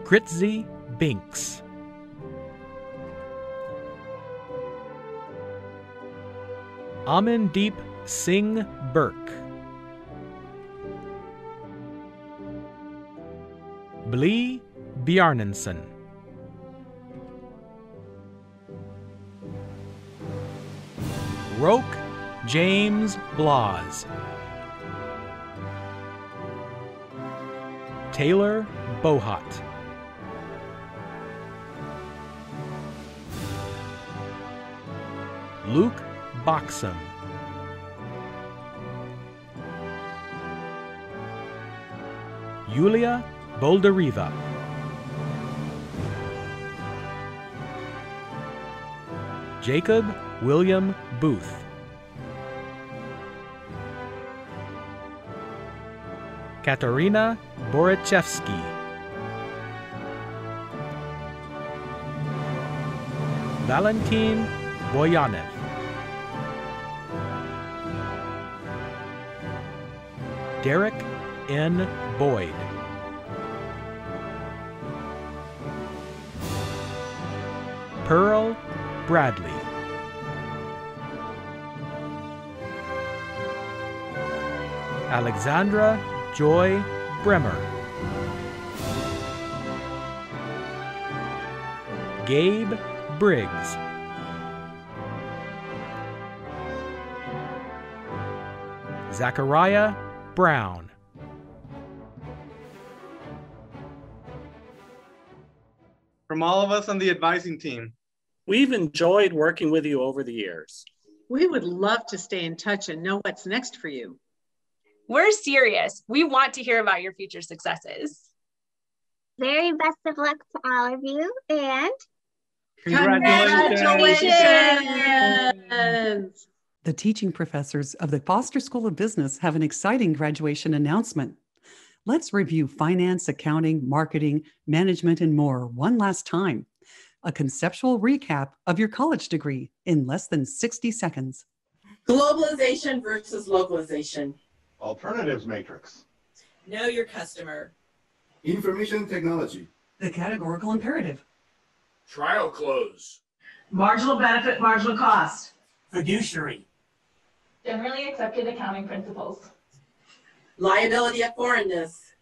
Kritzy Binks. Amandeep Singh Burke. Bligh Bjarnason. Roke James Blas. Taylor Bohat. Luke Boxam. Yulia Boldariva. Jacob William Booth. Katarina Borichevsky, Valentin Boyanov, Derek N. Boyd, Pearl Bradley, Alexandria Joy Bremmer, Gabe Briggs, Zechariah Brown, From all of us on the advising team, we've enjoyed working with you over the years. We would love to stay in touch and know what's next for you. We're serious. We want to hear about your future successes. Very best of luck to all of you, and congratulations! The teaching professors of the Foster School of Business have an exciting graduation announcement. Let's review finance, accounting, marketing, management, and more one last time. A conceptual recap of your college degree in less than 60 seconds. Globalization versus localization. Alternatives matrix. Know your customer. Information technology. The categorical imperative. Trial close. Marginal benefit, marginal cost. Fiduciary. Generally accepted accounting principles. Liability of foreignness.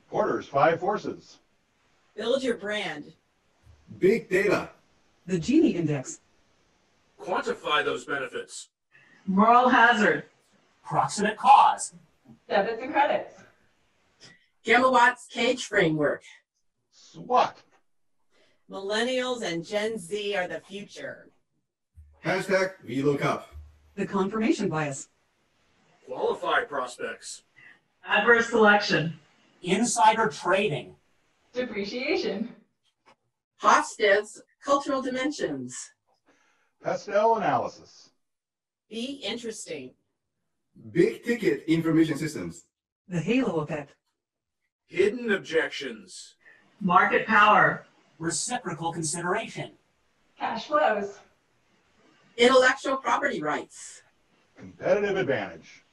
Porter's 5 forces. Build your brand. Big data. The Gini Index. Quantify those benefits. Moral hazard. Proximate cause. Debits and credits. Gigawatt's cage framework. SWOT. Millennials and Gen Z are the future. Hashtag VLOOKUP. The confirmation bias. Qualify prospects. Adverse selection. Insider trading. Depreciation. Hofstede's cultural dimensions. Pastel analysis. Be interesting. Big ticket information systems. The halo effect. Hidden objections. Market power. Reciprocal consideration. Cash flows. Intellectual property rights. Competitive advantage.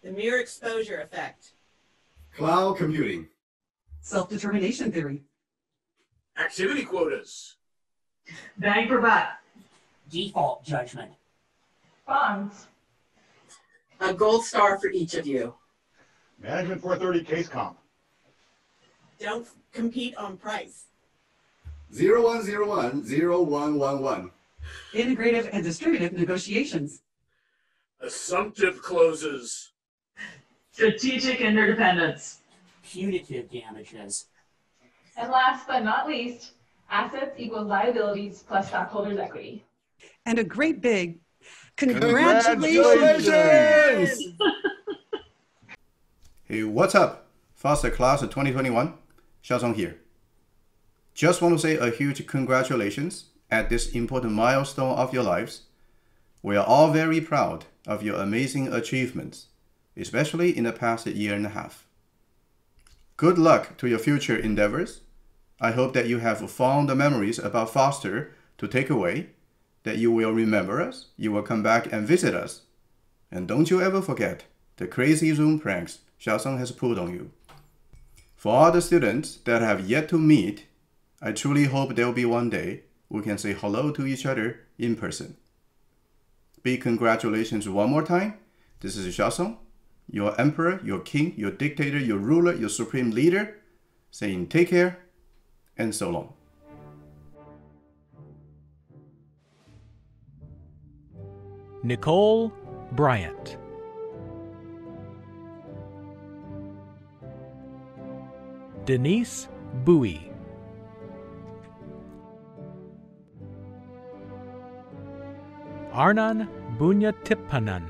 The mere exposure effect. Cloud computing. Self-determination theory. Activity quotas. Bang for buck. Default judgment. Bonds. A gold star for each of you. Management 430 case comp. Don't compete on price. 0101-0111. Integrative and distributive negotiations. Assumptive closes. Strategic interdependence. Punitive damages. And last but not least, assets equals liabilities plus stockholders' equity. And a great big congratulations! Hey, what's up? Foster Class of 2021, Xiaosong here. Just want to say a huge congratulations at this important milestone of your lives. We are all very proud of your amazing achievements, especially in the past year and a half. Good luck to your future endeavors. I hope that you have fond memories about Foster to take away, that you will remember us, you will come back and visit us. And don't you ever forget the crazy Zoom pranks Xiaosong has pulled on you. For all the students that have yet to meet, I truly hope there will be one day we can say hello to each other in person. Big congratulations one more time. This is Xiaosong, your emperor, your king, your dictator, your ruler, your supreme leader, saying take care and so long. Nicole Bryant, Denise Bui, Arnan Bunyatippanan,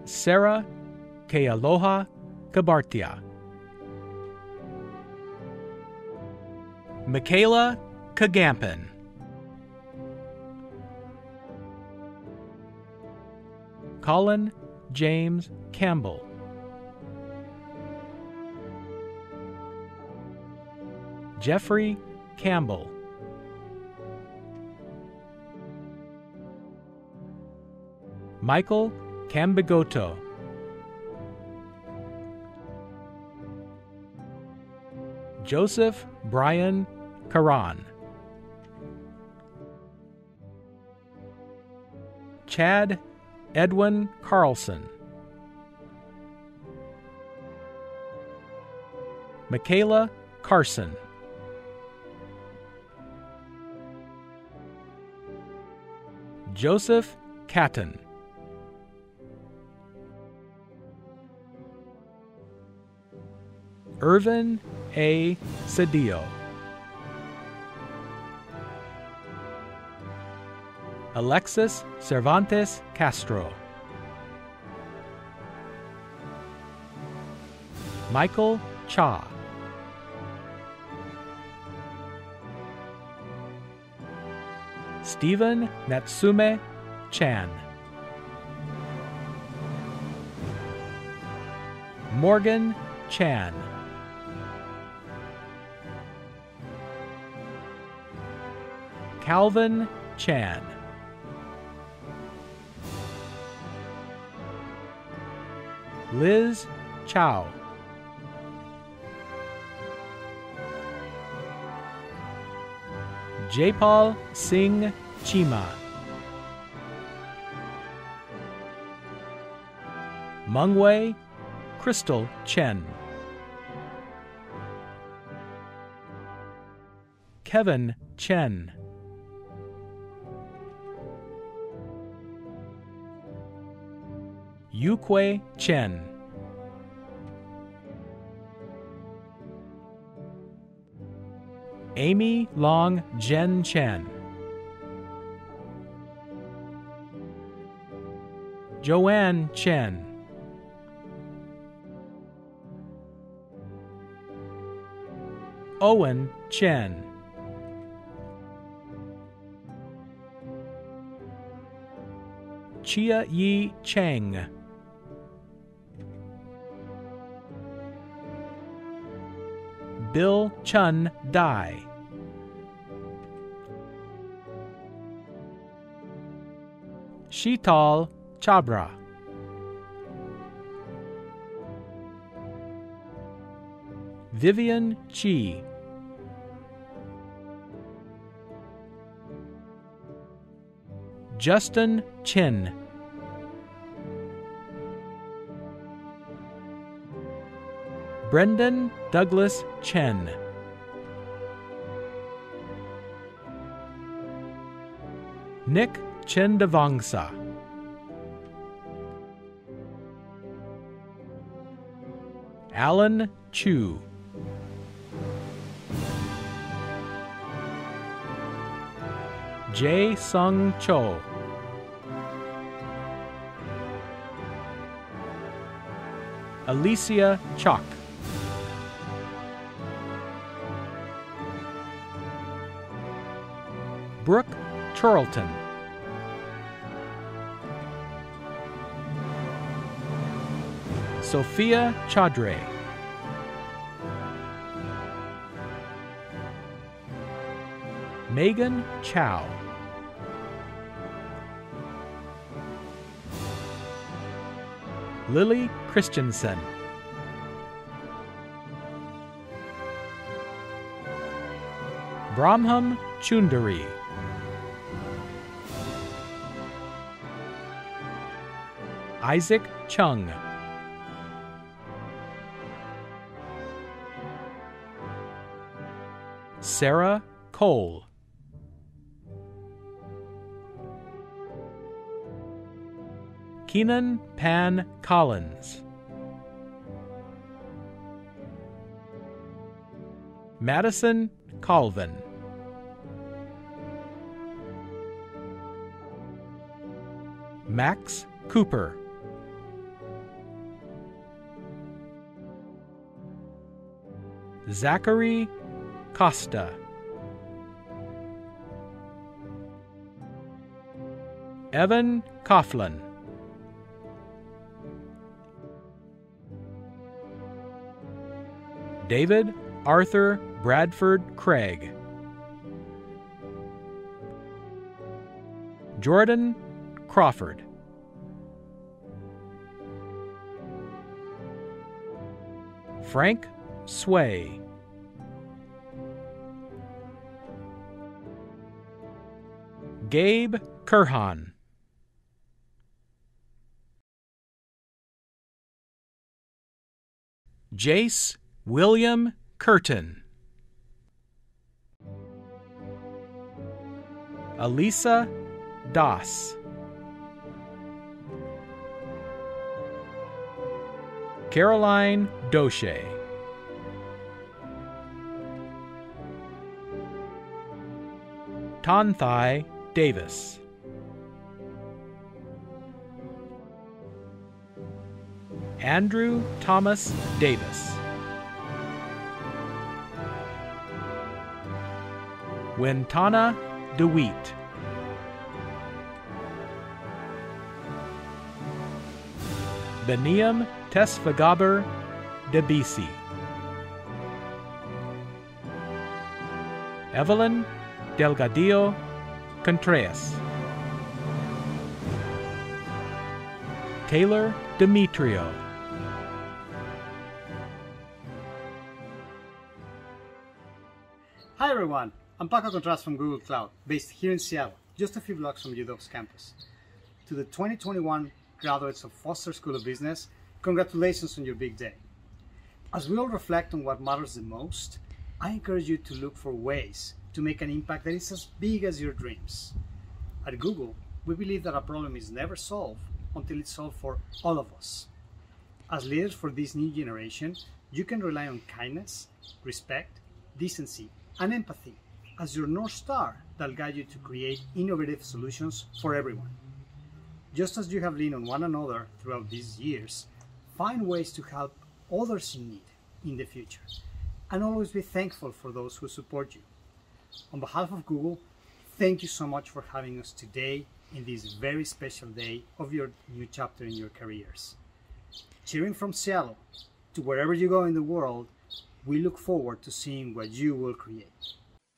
Sarah Kealoha Kabartia, Micaela Cagampan, Colin James Campbell. Jeffrey Campbell. Michael Cambigoto. Joseph Brian Caron. Chad Edwin Carlson. Micaela Carson. Joseph Catton. Irvin A. Cedillo. Alexis Cervantes Castro. Michael Cha. Stephen Natsume Chan. Morgan Chan. Calvin Chan. Liz Chow. Jaypal Singh Chima. Mungwei Crystal Chen. Kevin Chen. Yukwei Chen. Amy Long Jen Chen. Joanne Chen. Owen Chen. Chia Yi Cheng. Bill Chun Dai. Sheetal Chabra. Vivian Chi. Justin Chin. Brendan Douglas Chen. Nick Chendavangsa. Alan Chu. Jae Sung Cho. Alicia Chalk. Brooke Charlton. Sophia Chaudhry. Megan Chow. Lily Christensen. Brahmam Chundari. Isaac Chung. Sarah Cole. Keenan Pan Collins. Madison Colvin. Max Cooper. Zachary Costa. Evan Coughlin. David Arthur Bradford Craig, Jordan Crawford, Frank Sway, Gabe Kurhan, Jace William Curtin, Elisa Doss, Caroline Doche, Tonthai Davis, Andrew Thomas Davis, Wintana DeWeet, Beniam Tesfagaber Debisi, Evelyn Delgadillo Contreras, Taylor Demetrio, Hi everyone, I'm Paco Contreras from Google Cloud, based here in Seattle, just a few blocks from UW's campus. To the 2021 graduates of Foster School of Business, congratulations on your big day. As we all reflect on what matters the most, I encourage you to look for ways to make an impact that is as big as your dreams. At Google, we believe that a problem is never solved until it's solved for all of us. As leaders for this new generation, you can rely on kindness, respect, decency, and empathy as your North Star that'll guide you to create innovative solutions for everyone. Just as you have leaned on one another throughout these years, find ways to help others in need in the future, and always be thankful for those who support you. On behalf of Google, thank you so much for having us today in this very special day of your new chapter in your careers. Cheering from Seattle to wherever you go in the world, we look forward to seeing what you will create.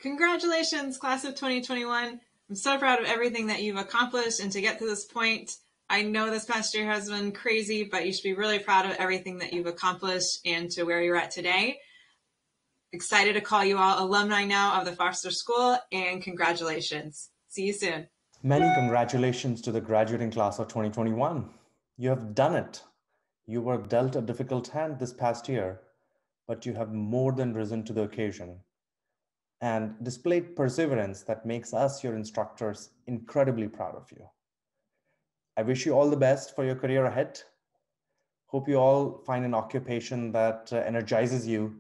Congratulations, class of 2021. I'm so proud of everything that you've accomplished and to get to this point. I know this past year has been crazy, but you should be really proud of everything that you've accomplished and to where you're at today. Excited to call you all alumni now of the Foster School, and congratulations. See you soon. Many congratulations to the graduating class of 2021. You have done it. You were dealt a difficult hand this past year, but you have more than risen to the occasion and displayed perseverance that makes us, your instructors, incredibly proud of you. I wish you all the best for your career ahead. Hope you all find an occupation that energizes you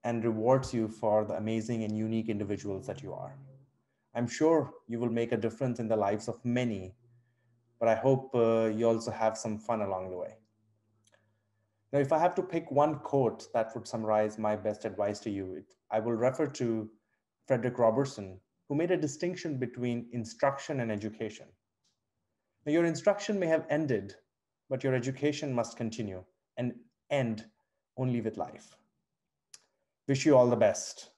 and rewards you for the amazing and unique individuals that you are. I'm sure you will make a difference in the lives of many, but I hope you also have some fun along the way. Now, if I have to pick one quote that would summarize my best advice to you, I will refer to Frederick Robertson, who made a distinction between instruction and education. Now, your instruction may have ended, but your education must continue and end only with life. Wish you all the best.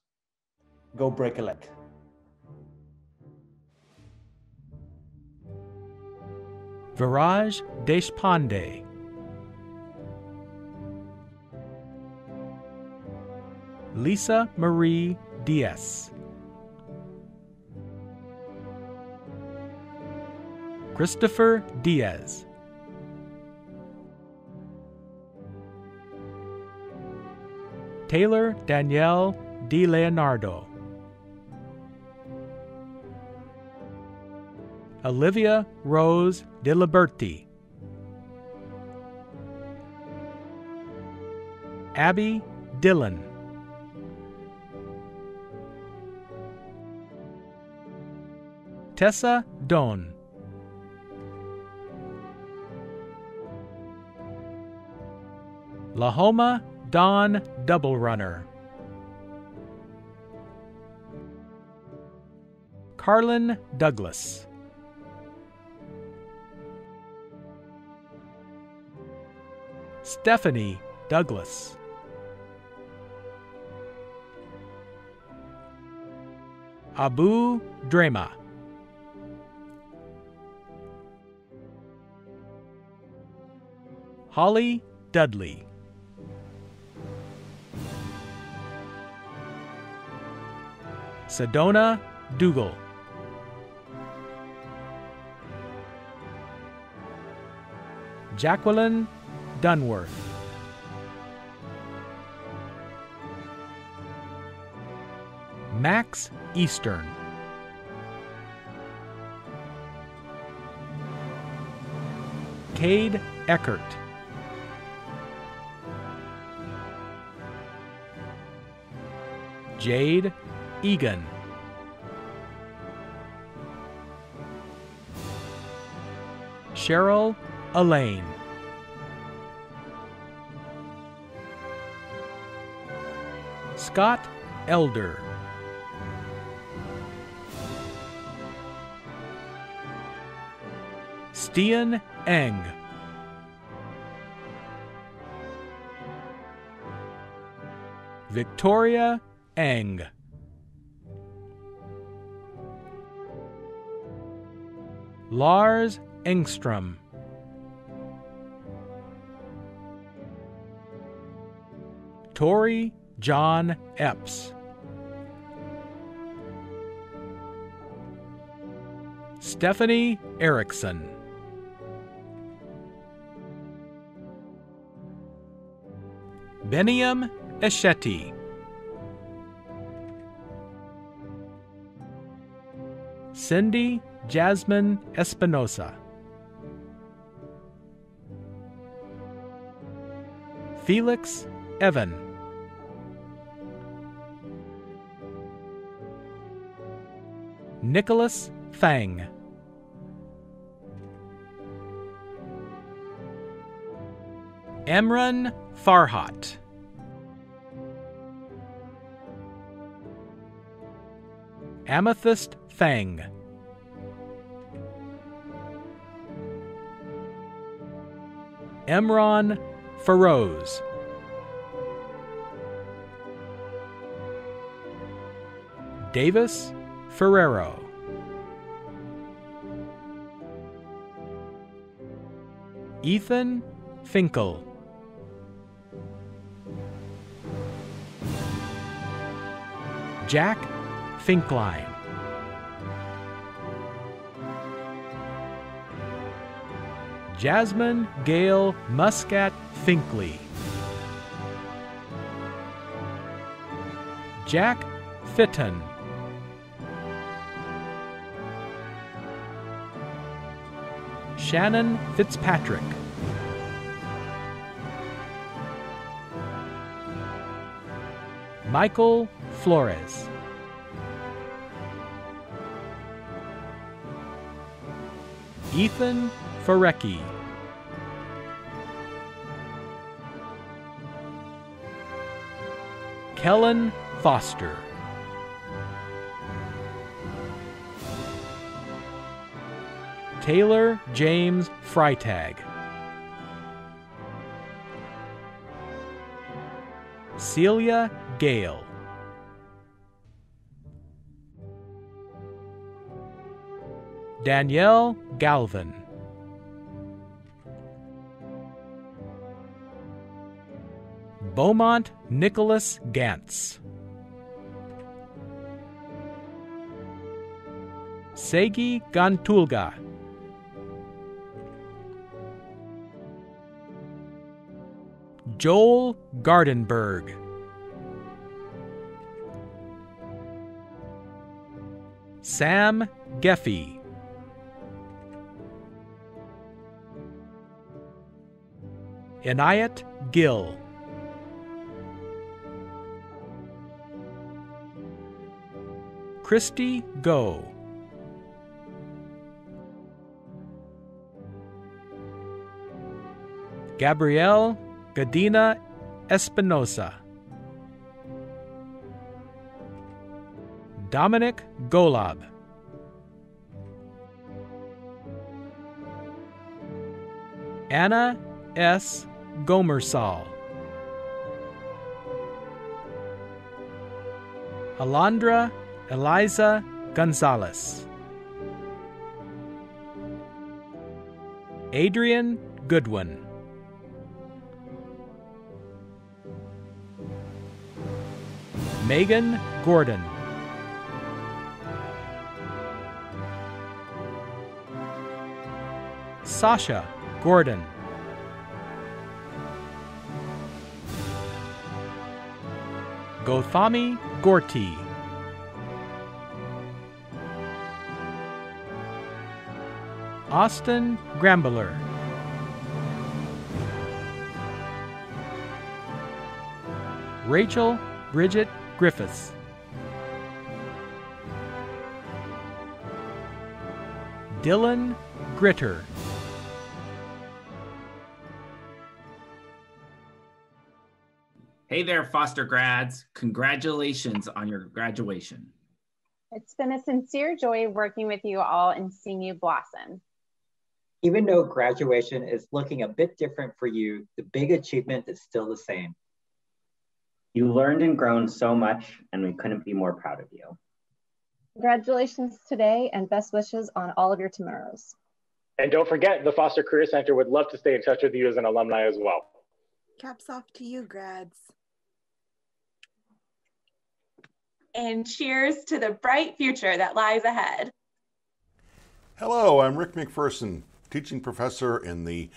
Go break a leg. Viraj Deshpande, Lisa Marie Diaz, Christopher Diaz, Taylor Danielle Di Leonardo, Olivia Rose De Liberti, Abby Dillon, Tessa Doan, Lahoma Dawn Double Runner, Carlin Douglas, Stephanie Douglas, Abu Drema, Holly Dudley, Sedona Dougal, Jacqueline Dunworth, Max Eastern, Cade Eckert, Jade Egan, Cheryl Elaine, Scott Elder, Stian Eng, Victoria Eng, Lars Engstrom, Tori John Epps, Stephanie Erickson, Beniam Eschetti, Cindy Jasmine Espinosa, Felix Evan, Nicholas Fang, Emran Farhat, Amethyst Fang, Emron Feroz, Davis Ferrero, Ethan Finkel, Jack Finkline, Jasmine Gale Muscat Finkley, Jack Fitton, Shannon Fitzpatrick, Michael Flores, Ethan Ferecki, Kellen Foster, Taylor James Freitag, Celia Gale, Danielle Galvin, Beaumont Nicholas Gantz, Segi Gantulga, Joel Gardenberg, Sam Geffey, Inayat Gill, Christy Go, Gabrielle Gadina Espinosa, Dominic Golab, Anna S. Gomersall, Alondra Eliza Gonzalez, Adrian Goodwin, Megan Gordon, Sasha Gordon, Gothami Gorti, Austin Grambler, Rachel Bridget Griffiths, Dylan Gritter, Hey there, Foster grads. Congratulations on your graduation. It's been a sincere joy working with you all and seeing you blossom. Even though graduation is looking a bit different for you, the big achievement is still the same. You learned and grown so much, and we couldn't be more proud of you. Congratulations today and best wishes on all of your tomorrows. And don't forget, the Foster Career Center would love to stay in touch with you as an alumni as well. Caps off to you, grads. And cheers to the bright future that lies ahead. Hello, I'm Rick McPherson, teaching professor in the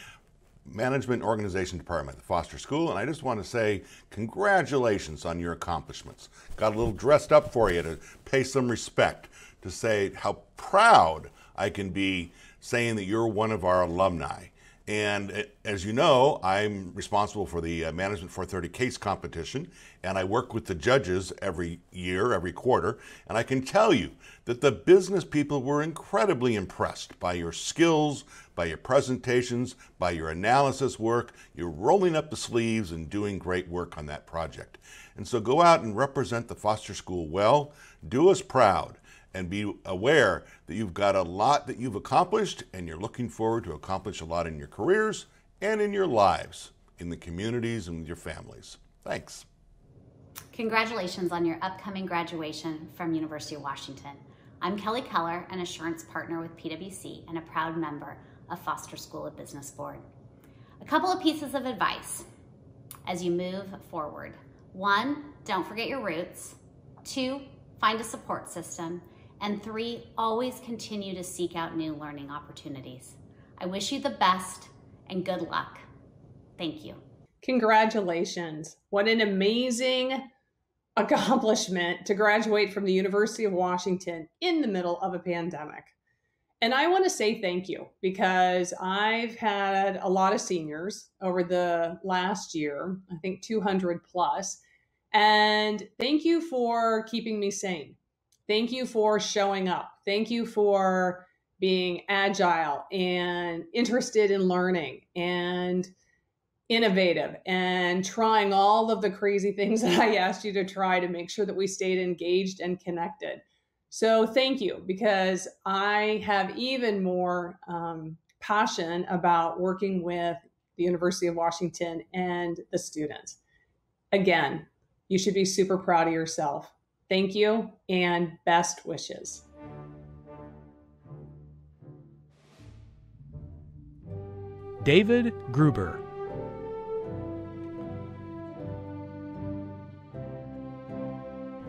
Management Organization Department at the Foster School, and I just want to say congratulations on your accomplishments. Got a little dressed up for you to pay some respect, to say how proud I can be saying that you're one of our alumni. And as you know, I'm responsible for the Management 430 case competition, and I work with the judges every year, every quarter, and I can tell you that the business people were incredibly impressed by your skills, by your presentations, by your analysis work. You're rolling up the sleeves and doing great work on that project. And so go out and represent the Foster School well, do us proud, and be aware that you've got a lot that you've accomplished, and you're looking forward to accomplish a lot in your careers and in your lives, in the communities and with your families. Thanks. Congratulations on your upcoming graduation from University of Washington. I'm Kelly Keller, an assurance partner with PwC and a proud member of Foster School of Business Board. A couple of pieces of advice as you move forward. 1, don't forget your roots. 2, find a support system. And 3, always continue to seek out new learning opportunities. I wish you the best and good luck. Thank you. Congratulations. What an amazing accomplishment to graduate from the University of Washington in the middle of a pandemic. And I want to say thank you, because I've had a lot of seniors over the last year, I think 200 plus, and thank you for keeping me sane. Thank you for showing up. Thank you for being agile and interested in learning and innovative and trying all of the crazy things that I asked you to try to make sure that we stayed engaged and connected. So thank you, because I have even more passion about working with the University of Washington and the students. Again, you should be super proud of yourself. Thank you and best wishes. David Gruber,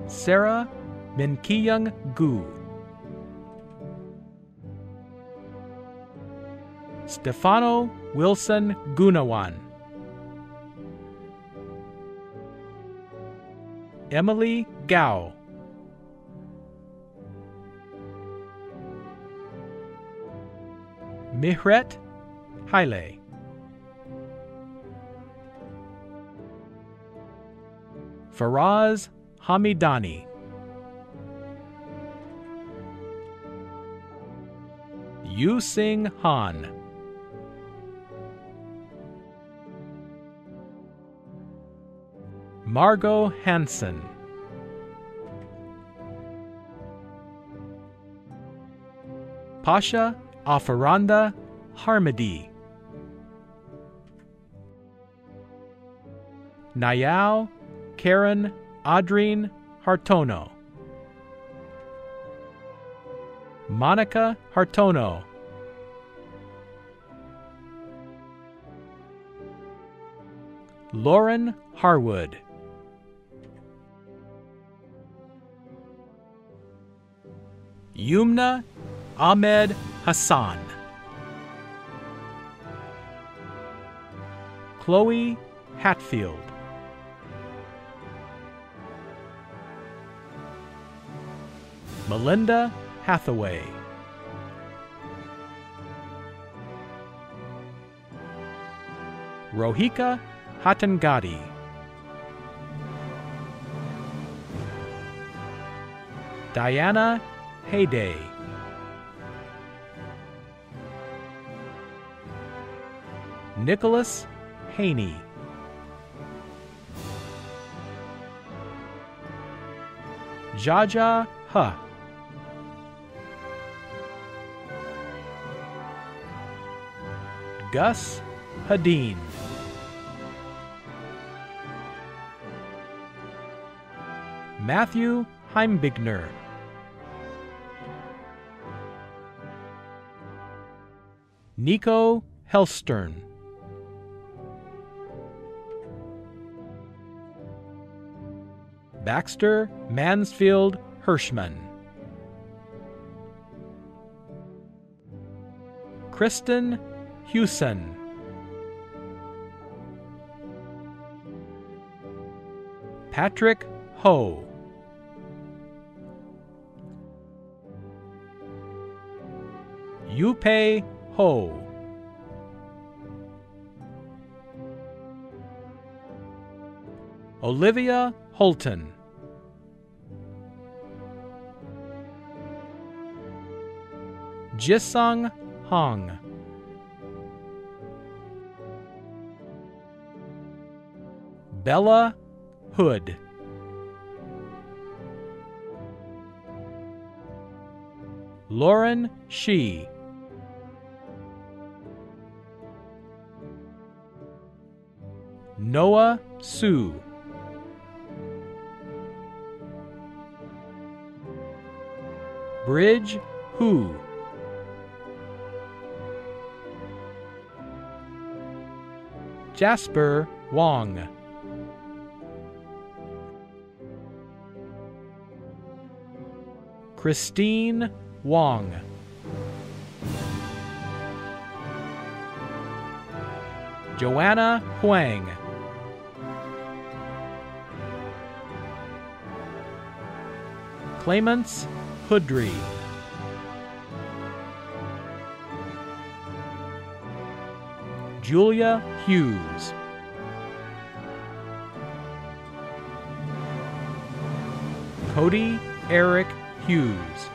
Sarah Minkiyang Gu, Stefano Wilson Gunawan, Emily Gao, Mihret Haile, Faraz Hamidani, Yu Sing Han, Margot Hansen, Pasha Afaranda Harmadi, Nayao Karen Adrien Hartono, Monica Hartono, Lauren Harwood, Yumna Ahmed Hassan, Chloe Hatfield, Melinda Hathaway, Rohika Hatangadi, Diana Hayday, Nicholas Haney, Jaja Ha, Gus Hadeen, Matthew Heimbigner, Nico Helstern, Baxter Mansfield Hirschman, Kristen Hewson, Patrick Ho, Yupei Ho, Olivia Holton, Jisung Hong, Bella Hood, Lauren Shee, Noah Sue, Bridge Hu, Jasper Wong, Christine Wong, Joanna Huang, Clements Hoodry, Julia Hughes, Cody Eric Hughes,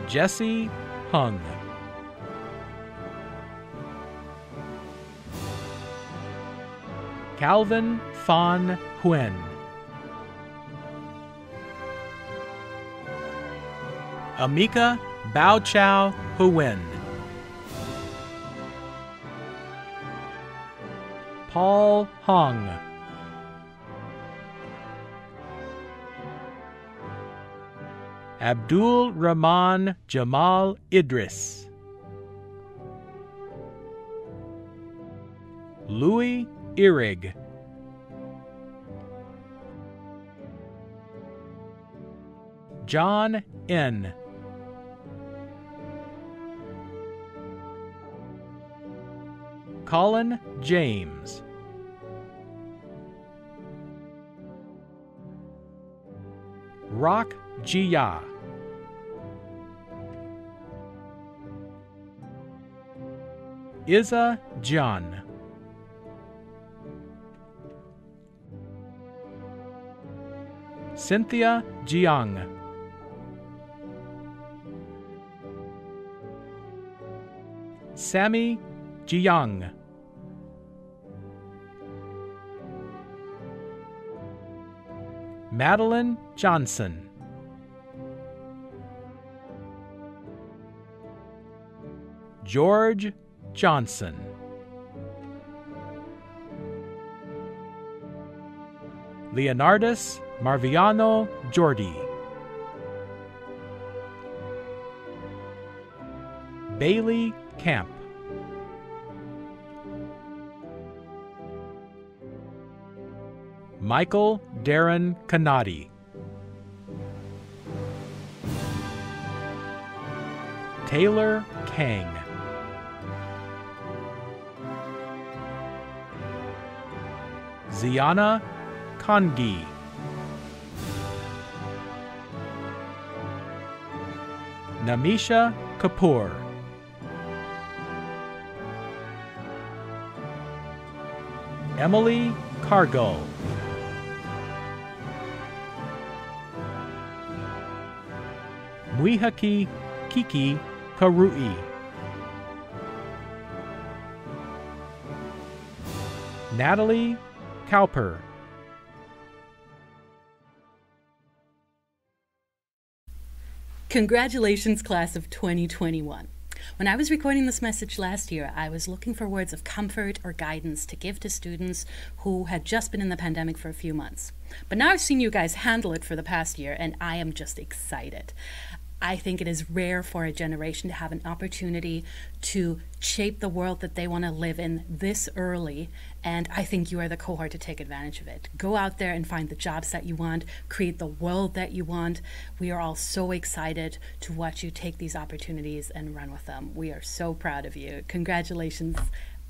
Jesse Hung, Calvin Fan Huen, Amika Bao Chow Huen, Paul Hong, Abdul Rahman Jamal Idris, Louis Irig, John N. Colin James, Rock Jia, Iza John, Cynthia Jiang, Sammy Jiang, Madeline Johnson, George Johnson, Leonardus Marviano Jordi, Bailey Camp, Michael Darren Kanadi, Taylor Kang, Ziana Kangi, Namisha Kapoor, Emily Cargill, Muihaki Kiki Karui, Natalie Cowper, Congratulations, class of 2021. When I was recording this message last year, I was looking for words of comfort or guidance to give to students who had just been in the pandemic for a few months. But now I've seen you guys handle it for the past year, and I am just excited. I think it is rare for a generation to have an opportunity to shape the world that they want to live in this early, and I think you are the cohort to take advantage of it. Go out there and find the jobs that you want, create the world that you want. We are all so excited to watch you take these opportunities and run with them. We are so proud of you. Congratulations,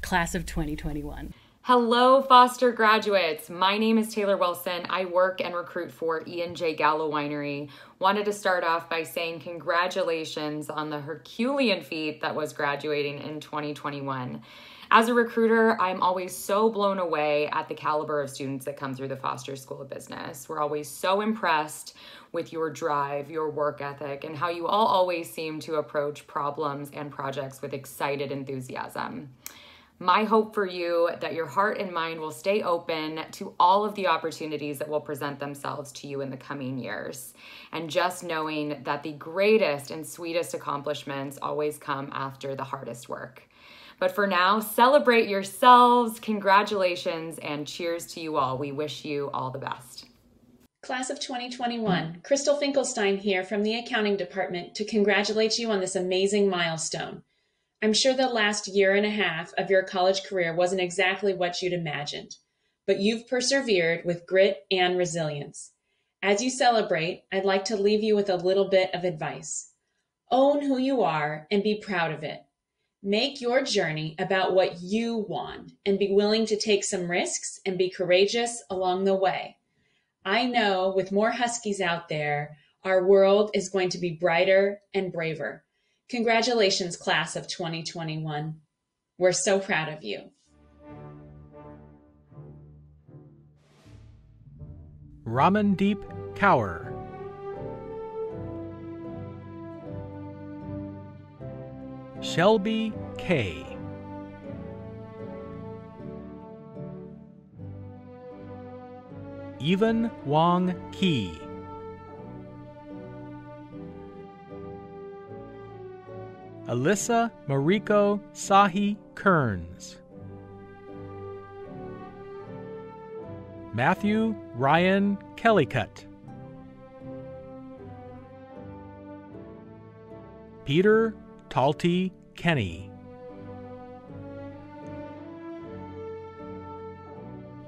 class of 2021. Hello, Foster graduates. My name is Taylor Wilson. I work and recruit for E&J Gallo Winery. Wanted to start off by saying congratulations on the Herculean feat that was graduating in 2021. As a recruiter, I'm always so blown away at the caliber of students that come through the Foster School of Business. We're always so impressed with your drive, your work ethic, and how you all always seem to approach problems and projects with excited enthusiasm. My hope for you that your heart and mind will stay open to all of the opportunities that will present themselves to you in the coming years. And just knowing that the greatest and sweetest accomplishments always come after the hardest work. But for now, celebrate yourselves, congratulations, and cheers to you all. We wish you all the best. Class of 2021, Crystal Finkelstein here from the accounting department to congratulate you on this amazing milestone. I'm sure the last year and a half of your college career wasn't exactly what you'd imagined, but you've persevered with grit and resilience. As you celebrate, I'd like to leave you with a little bit of advice. Own who you are and be proud of it. Make your journey about what you want and be willing to take some risks and be courageous along the way. I know with more Huskies out there, our world is going to be brighter and braver. Congratulations, class of 2021. We're so proud of you. Ramandeep Kaur, Shelby K, Evan Wong Key, Alyssa Mariko Sahi Kearns, Matthew Ryan Kellycutt, Peter Talty Kenny,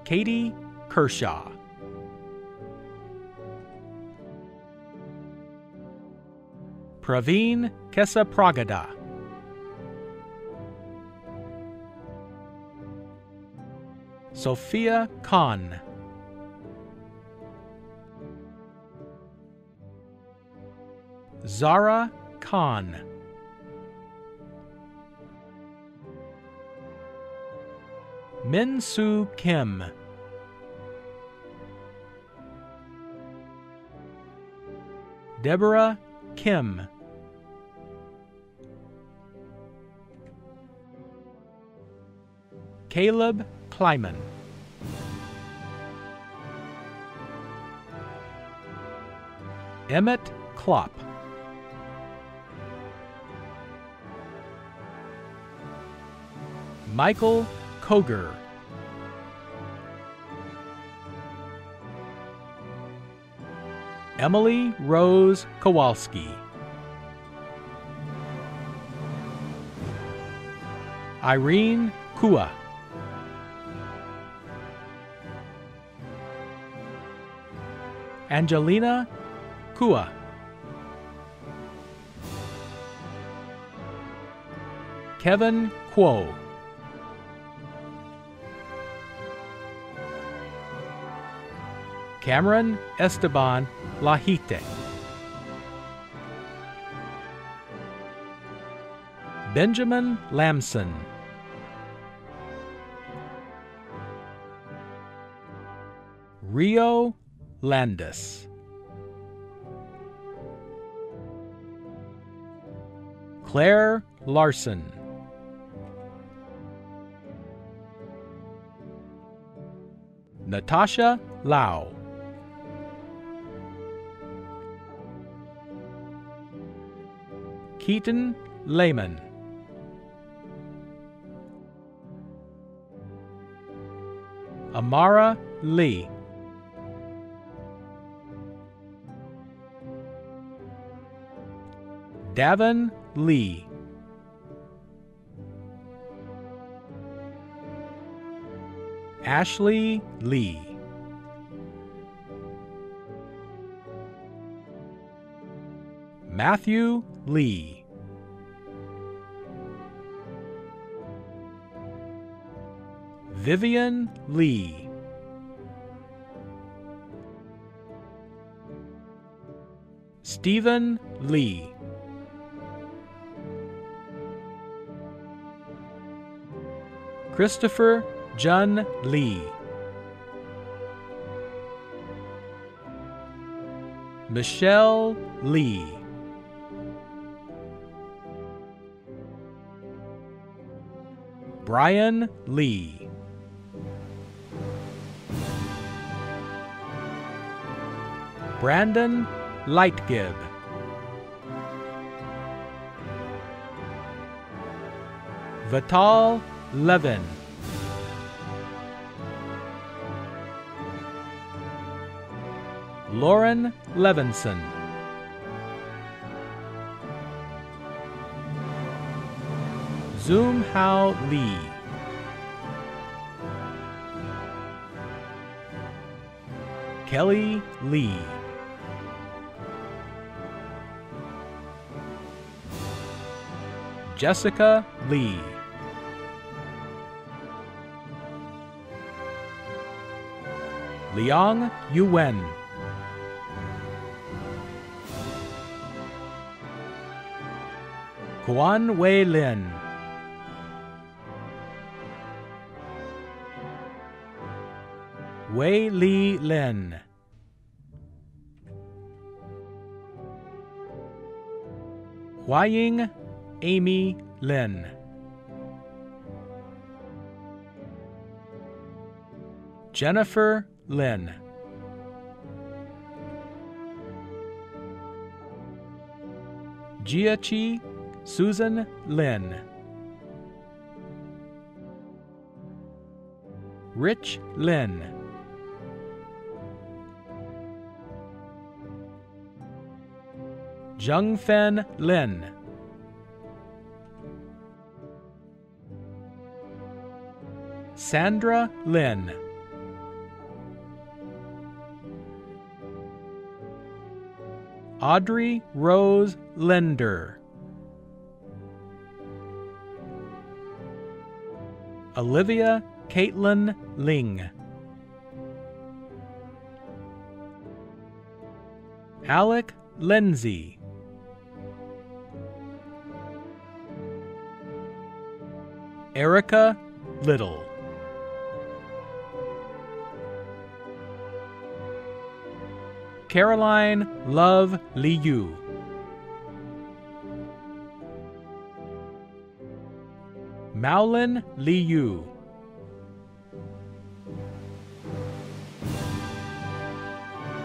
Katie Kershaw, Praveen Kesapragada, Sophia Khan, Zara Khan, Min Soo Kim, Deborah Kim, Caleb Kleiman, Emmett Klopp, Michael Koger, Emily Rose Kowalski, Irene Kua, Angelina Kua, Kevin Kuo, Cameron Esteban Lahite, Benjamin Lamson, Rio Landis, Claire Larson, Natasha Lau, Keaton Lehman, Amara Lee, Davin Lee, Ashley Lee, Matthew Lee, Vivian Lee, Stephen Lee, Christopher Jun Lee, Michelle Lee, Brian Lee, Brandon Lightgib, Vital Levin, Lauren Levinson, Zoom Hao Lee, Kelly Lee, Jessica Lee, Liang Yuwen, Kuan Wei Lin, Wei Li Lin, Huaying Amy Lin, Jennifer Lin, Jiachi Susan Lin, Rich Lin, Jungfen Lin, Sandra Lin, Audrey Rose Lender, Olivia Caitlin Ling, Alec Lindsay, Erica Little, Caroline Love Liu, Maulin Liu,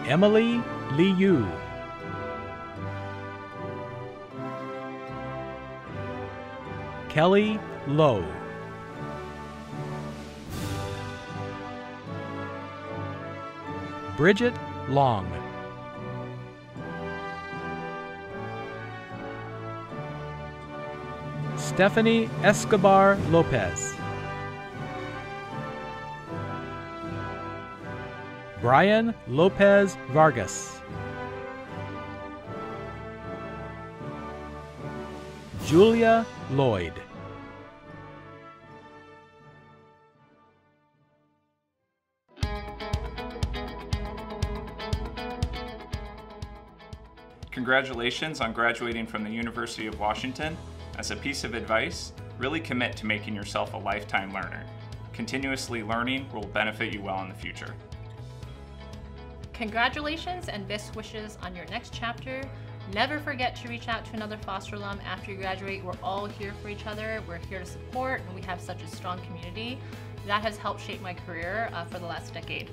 Emily Liu, Kelly Lowe, Bridget Long, Stephanie Escobar Lopez, Brian Lopez Vargas, Julia Lloyd, Congratulations on graduating from the University of Washington. As a piece of advice, really commit to making yourself a lifetime learner. Continuously learning will benefit you well in the future. Congratulations and best wishes on your next chapter. Never forget to reach out to another Foster alum after you graduate. We're all here for each other. We're here to support, and we have such a strong community. That has helped shape my career for the last decade.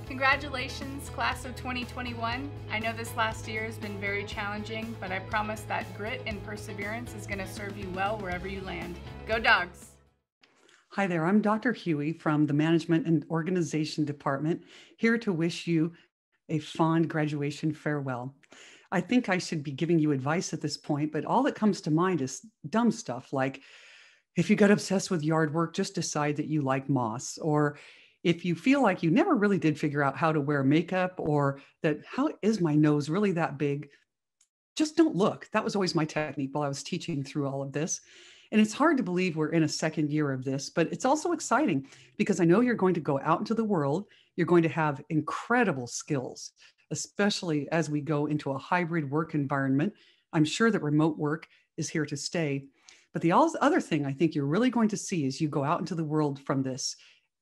Congratulations, class of 2021. I know this last year has been very challenging, but I promise that grit and perseverance is going to serve you well wherever you land. Go Dogs! Hi there, I'm Dr. Huey from the Management and Organization Department, here to wish you a fond graduation farewell. I think I should be giving you advice at this point, but all that comes to mind is dumb stuff like, if you got obsessed with yard work, just decide that you like moss. Or if you feel like you never really did figure out how to wear makeup, or that how is my nose really that big, just don't look. That was always my technique while I was teaching through all of this. And it's hard to believe we're in a second year of this, but it's also exciting because I know you're going to go out into the world. You're going to have incredible skills, especially as we go into a hybrid work environment. I'm sure that remote work is here to stay. But the other thing I think you're really going to see as you go out into the world from this,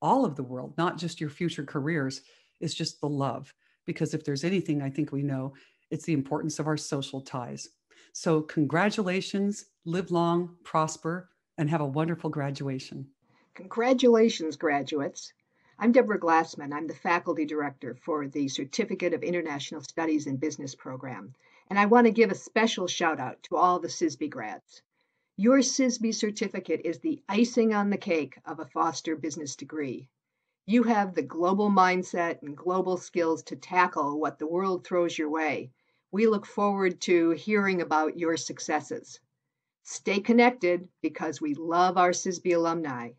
all of the world, not just your future careers, is just the love. Because if there's anything I think we know, it's the importance of our social ties. So congratulations, live long, prosper, and have a wonderful graduation. Congratulations, graduates. I'm Deborah Glassman. I'm the faculty director for the Certificate of International Studies in Business program. And I want to give a special shout out to all the CISB grads. Your CISB certificate is the icing on the cake of a Foster business degree. You have the global mindset and global skills to tackle what the world throws your way. We look forward to hearing about your successes. Stay connected because we love our CISB alumni.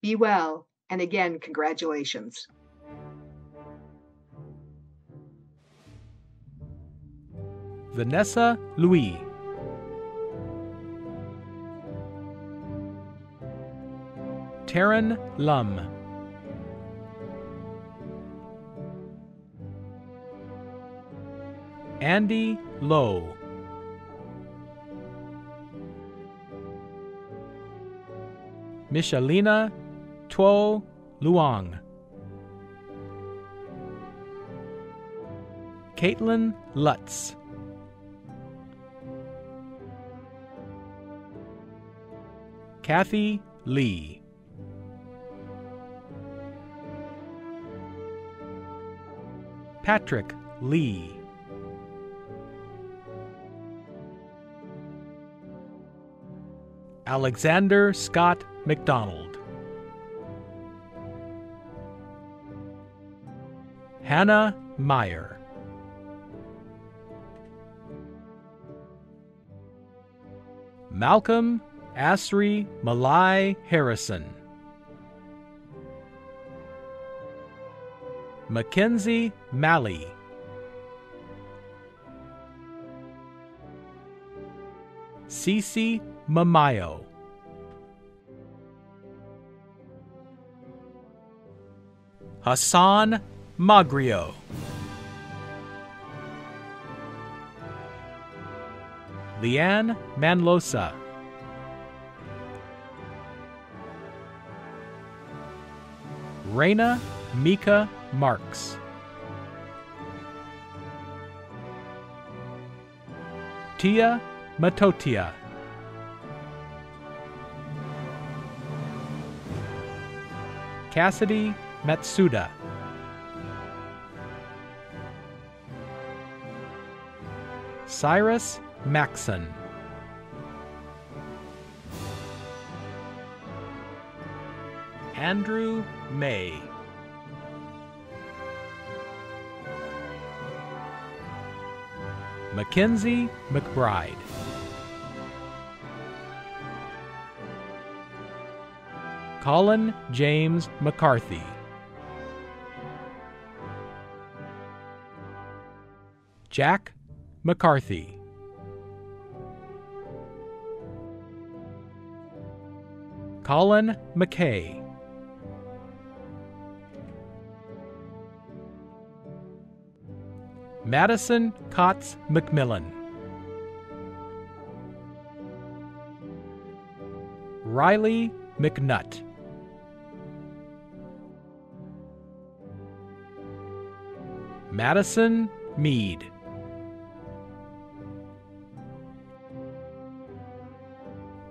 Be well, and again, congratulations. Vanessa Louis, Taryn Lum, Andy Lowe, Michelina Tuo Luong, Caitlin Lutz, Kathy Lee, Patrick Lee, Alexander Scott McDonald, Hannah Meyer, Malcolm Asri Malai Harrison, Mackenzie Malley, Cece Mamayo, Hassan Magrio, Leanne Manlosa, Raina Mika Marks, Tia Matotia, Cassidy Matsuda, Cyrus Maxon, Andrew May, Mackenzie McBride, Colin James McCarthy. Jack McCarthy. Colin McKay. Madison Kotz McMillan. Riley McNutt. Madison Mead.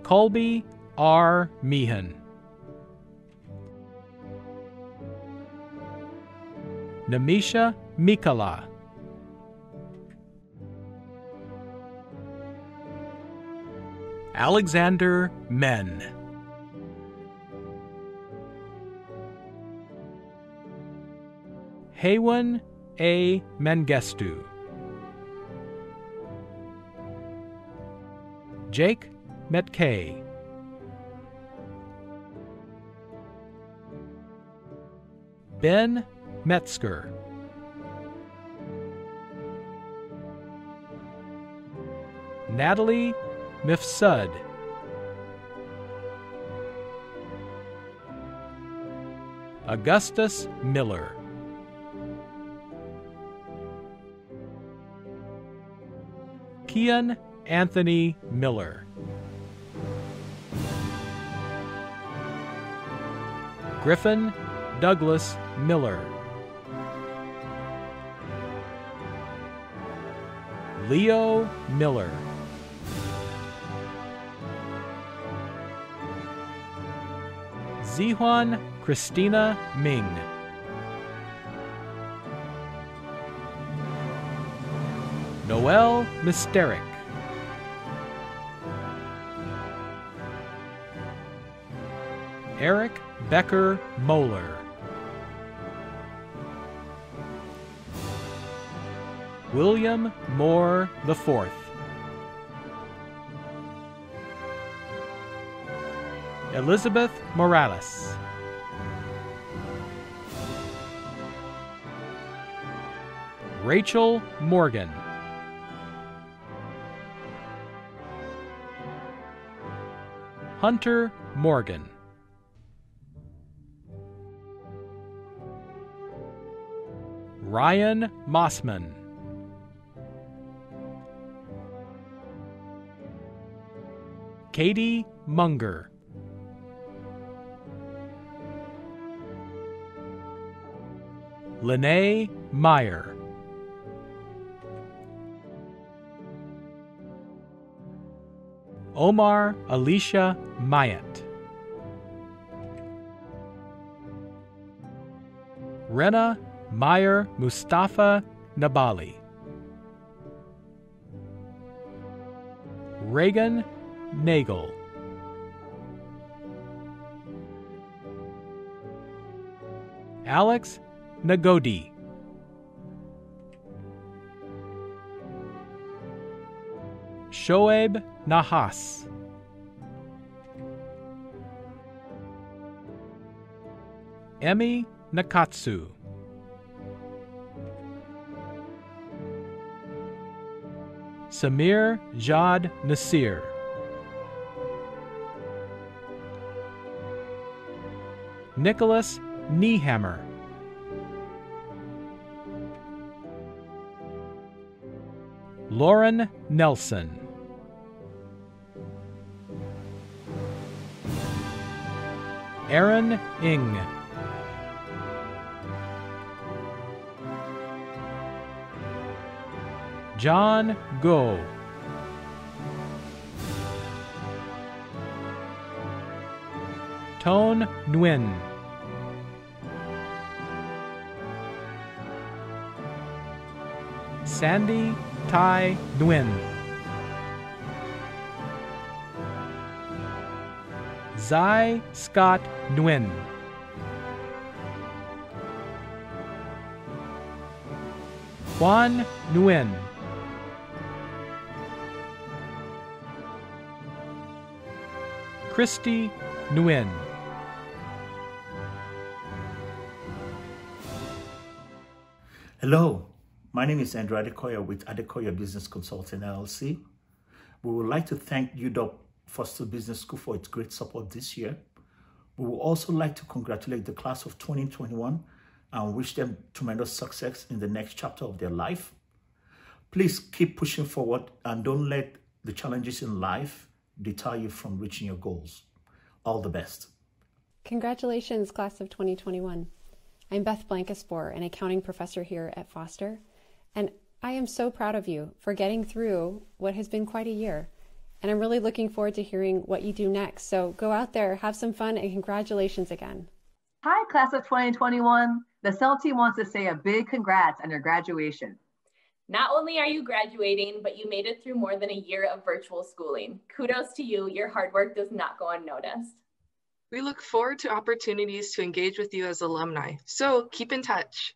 Colby R. Meehan. Namisha Mikaela. Alexander Men. Haywan A. Mengestu. Jake Metkay. Ben Metzger. Natalie Mifsud. Augustus Miller. Kian Anthony Miller. Griffin Douglas Miller. Leo Miller. Zihuan Christina Ming. Noel Mysteric. Eric Becker Moeller. William Moore IV. Elizabeth Morales. Rachel Morgan. Hunter Morgan. Ryan Mossman. Katie Munger. Lene Meyer. Omar Alicia Mayat. Rena Meyer Mustafa Nabali. Reagan Nagel. Alex Nagodi. Shoaib Nahas. Emi Nakatsu. Samir Jad Nasir. Nicholas Niehammer. Lauren Nelson. Aaron Ing. John Go. Tone Nguyen. Sandy Tai Nguyen. Zai Scott Nguyen. Juan Nguyen. Christy Nguyen. Hello, my name is Andrew Adhikari with Adhikari Business Consulting LLC. We would like to thank UW Foster Business School for its great support this year. We would also like to congratulate the class of 2021 and wish them tremendous success in the next chapter of their life. Please keep pushing forward and don't let the challenges in life deter you from reaching your goals. All the best. Congratulations, class of 2021. I'm Beth Blancaspor, an accounting professor here at Foster, and I am so proud of you for getting through what has been quite a year. And I'm really looking forward to hearing what you do next. So go out there, have some fun, and congratulations again. Hi, class of 2021. The CEL team wants to say a big congrats on your graduation. Not only are you graduating, but you made it through more than a year of virtual schooling. Kudos to you. Your hard work does not go unnoticed. We look forward to opportunities to engage with you as alumni, so keep in touch.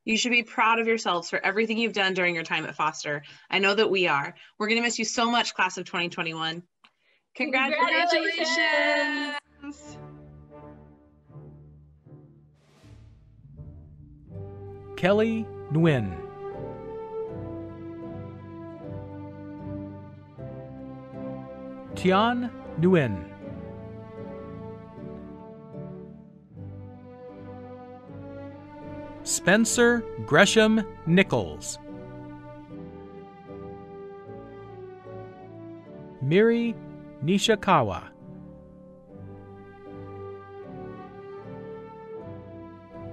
You should be proud of yourselves for everything you've done during your time at Foster. I know that we are. We're going to miss you so much, class of 2021. Congratulations! Kelly Nguyen. Tian Nguyen. Spencer Gresham Nichols. Miri Nishikawa.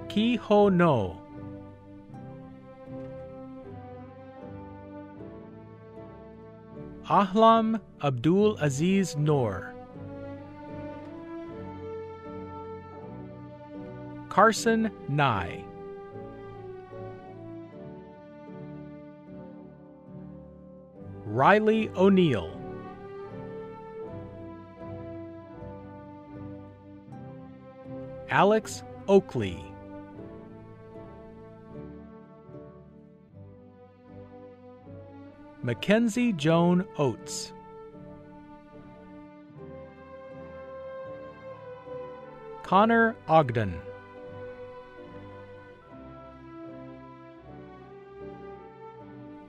Ki Ho No. Ahlam Abdul Aziz Noor. Carson Nye. Riley O'Neill. Alex Oakley. Mackenzie Joan Oates. Connor Ogden.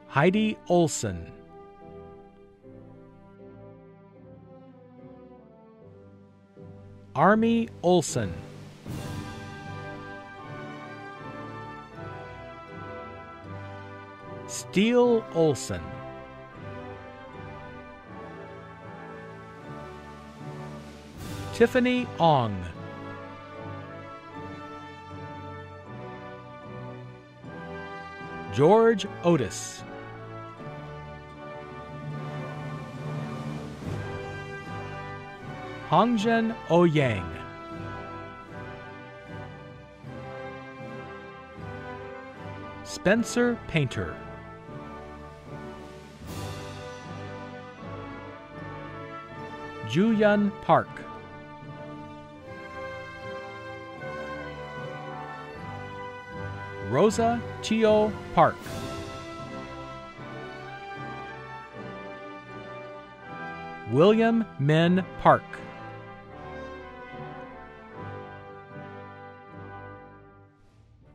Heidi Olson. Army Olson. Steele Olson. Tiffany Ong. George Otis. Hongzhen Ouyang. Spencer Painter. Juyun Park. Rosa Chio Park. William Min Park.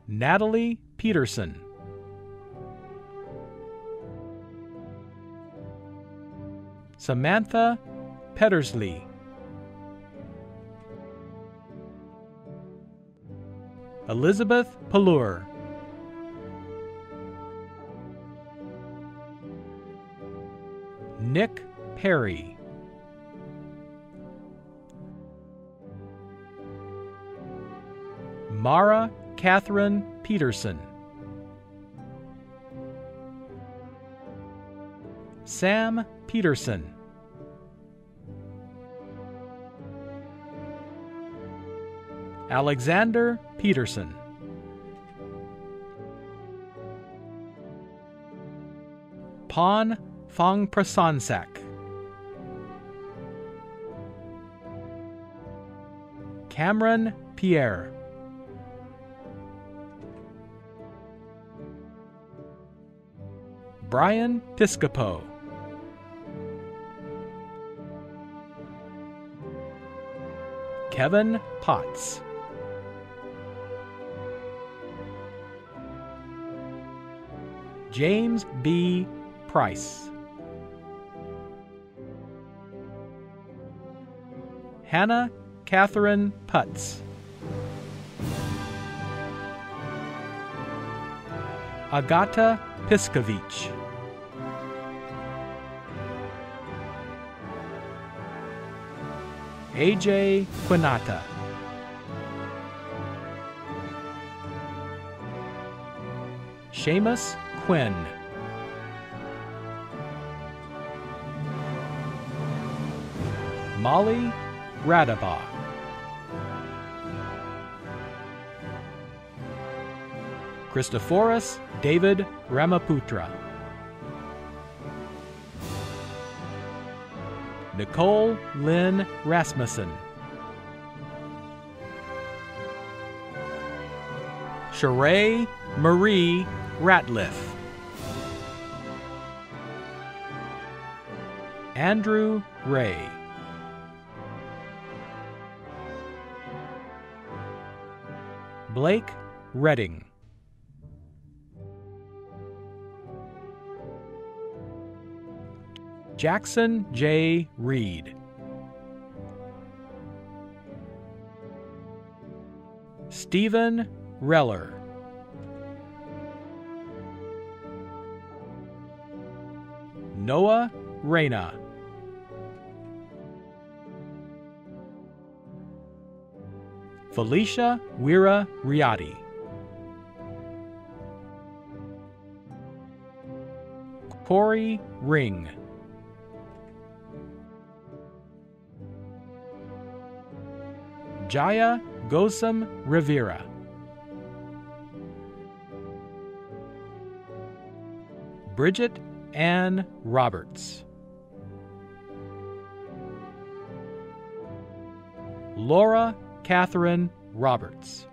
Natalie Peterson. Samantha Pettersley. Elizabeth Pallur. Nick Perry. Mara Catherine Peterson. Sam Peterson. Alexander Peterson. Pon Fong Prasansak. Cameron Pierre. Brian Piscopo. Kevin Potts. James B. Price. Hannah Catherine Putz. Agata Piskovich. AJ Quinata. Seamus Quinn. Molly Radaba. Christophorus David Ramaputra. Nicole Lynn Rasmussen. Sheree Marie Ratliff. Andrew Ray. Blake Redding. Jackson J. Reed. Stephen Reller. Noah Reyna. Felicia Wira Riati. Corey Ring. Jaya Gosam Rivera. Bridget Ann Roberts. Laura Catherine Roberts.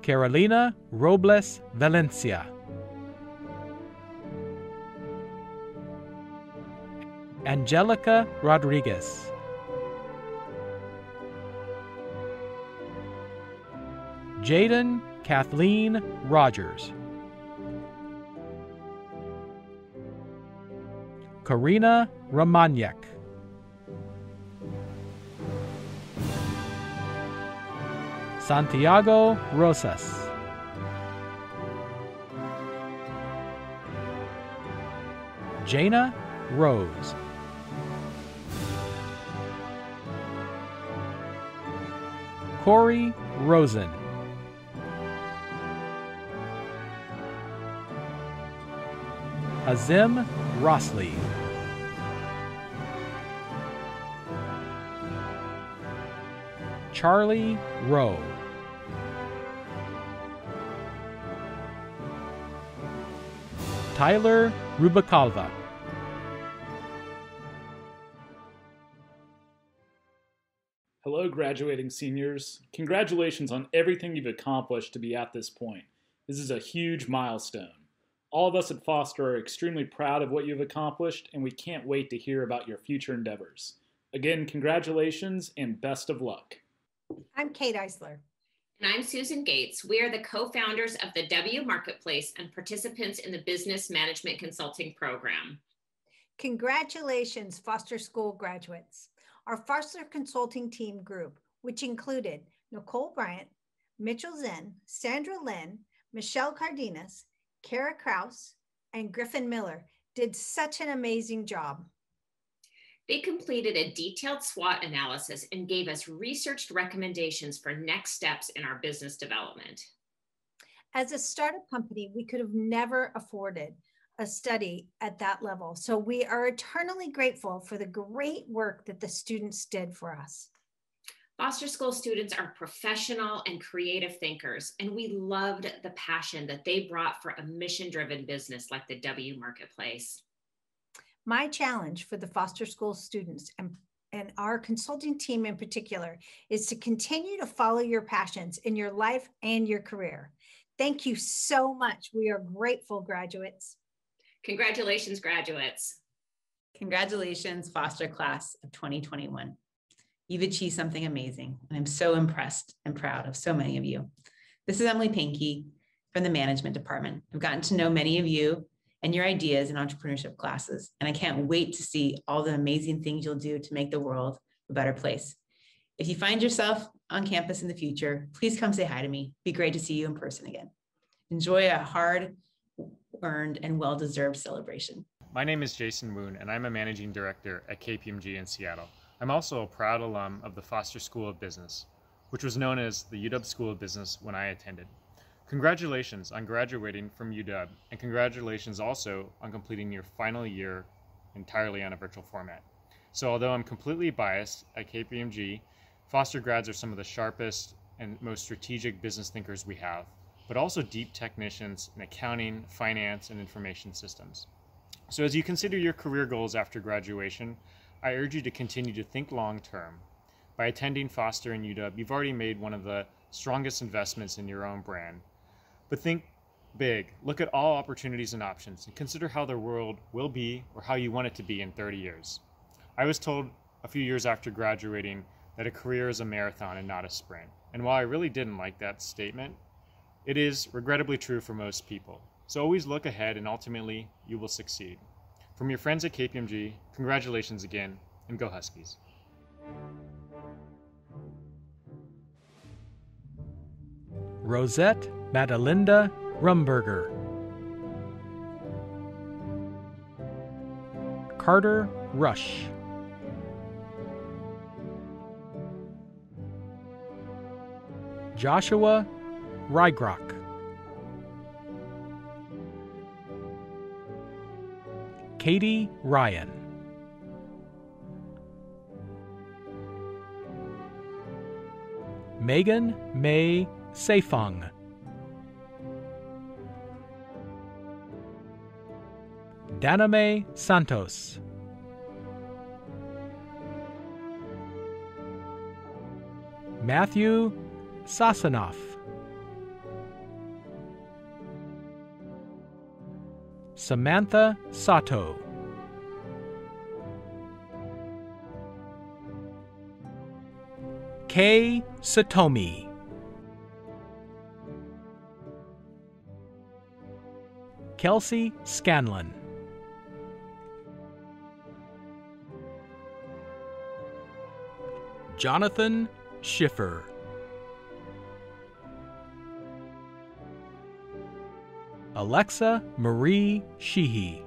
Carolina Robles Valencia. Angelica Rodriguez. Jaden Kathleen Rogers. Karina Romaniak. Santiago Rosas. Jana Rose. Corey Rosen. Azim Rossley. Charlie Rowe. Tyler Rubicalva. Hello, graduating seniors. Congratulations on everything you've accomplished to be at this point. This is a huge milestone. All of us at Foster are extremely proud of what you've accomplished, and we can't wait to hear about your future endeavors. Again, congratulations and best of luck. I'm Kate Eisler. And I'm Susan Gates. We are the co-founders of the W Marketplace and participants in the Business Management Consulting Program. Congratulations, Foster School graduates. Our Foster Consulting Team group, which included Nicole Bryant, Mitchell Zen, Sandra Lynn, Michelle Cardenas, Kara Kraus, and Griffin Miller, did such an amazing job. They completed a detailed SWOT analysis and gave us researched recommendations for next steps in our business development. As a startup company, we could have never afforded a study at that level. So we are eternally grateful for the great work that the students did for us. Foster School students are professional and creative thinkers, and we loved the passion that they brought for a mission-driven business like the W Marketplace. My challenge for the Foster School students and our consulting team in particular is to continue to follow your passions in your life and your career. Thank you so much. We are grateful, graduates. Congratulations, graduates. Congratulations, Foster Class of 2021. You've achieved something amazing, and I'm so impressed and proud of so many of you. This is Emily Pinky from the management department. I've gotten to know many of you and your ideas in entrepreneurship classes, and I can't wait to see all the amazing things you'll do to make the world a better place. If you find yourself on campus in the future, please come say hi to me. It'd be great to see you in person again. Enjoy a hard-earned and well-deserved celebration. My name is Jason Moon, and I'm a managing director at KPMG in Seattle. I'm also a proud alum of the Foster School of Business, which was known as the UW School of Business when I attended. Congratulations on graduating from UW, and congratulations also on completing your final year entirely on a virtual format. So although I'm completely biased at KPMG, Foster grads are some of the sharpest and most strategic business thinkers we have, but also deep technicians in accounting, finance, and information systems. So as you consider your career goals after graduation, I urge you to continue to think long-term. By attending Foster and UW, you've already made one of the strongest investments in your own brand. But think big. Look at all opportunities and options, and consider how the world will be or how you want it to be in 30 years. I was told a few years after graduating that a career is a marathon and not a sprint. And while I really didn't like that statement, it is regrettably true for most people. So always look ahead, and ultimately you will succeed. From your friends at KPMG, congratulations again, and go Huskies. Rosette Madalinda Rumberger. Carter Rush. Joshua Rygrock. Katie Ryan. Megan May Seifong. Daname Santos. Matthew Sasanoff. Samantha Sato. Kei Satomi. Kelsey Scanlon. Jonathan Schiffer. Alexa Marie Sheehy.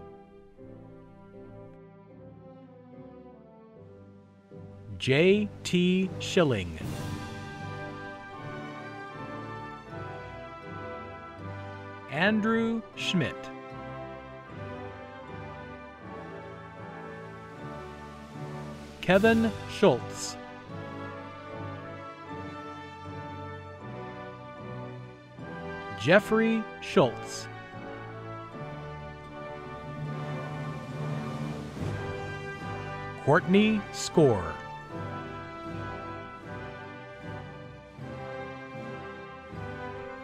J.T. Schilling. Andrew Schmidt. Kevin Schultz. Jeffrey Schultz. Courtney Score.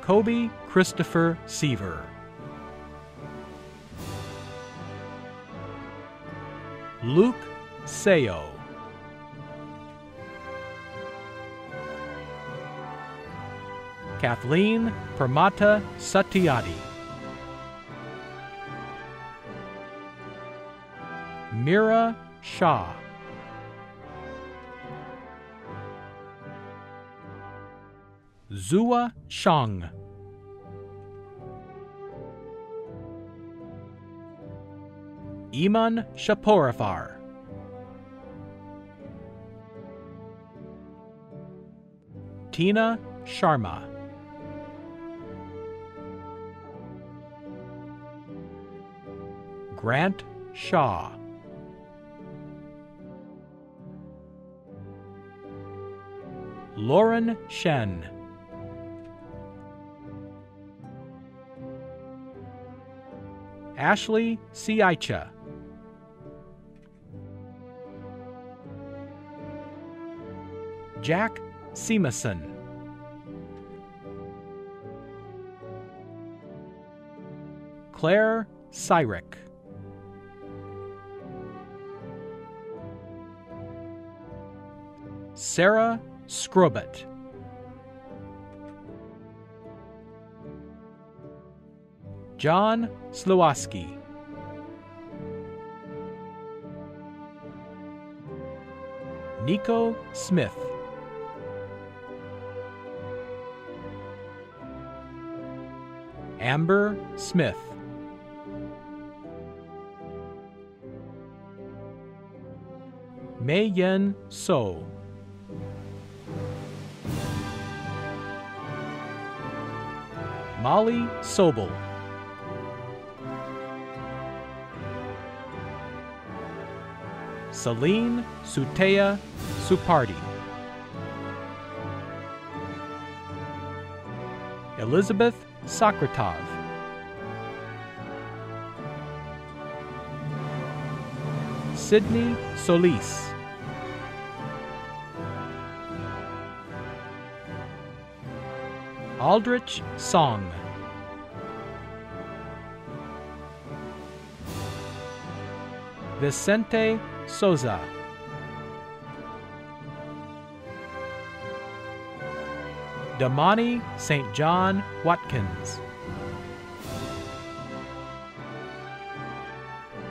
Kobe Christopher Seaver. Luke Sayo. Kathleen Pramata Satyadi. Mira Shah. Zua Shang. Iman Shaporafar. Tina Sharma. Grant Shaw. Lauren Shen. Ashley Siaicha. Jack Seemason. Claire Cyrick. Sarah Scrobet. John Slowoski. Nico Smith. Amber Smith. Mei Yen So. Molly Sobel. Celine Suteya Supardi. Elizabeth Sokratov. Sydney Solis. Aldrich Song. Vicente Souza. Damani St. John Watkins.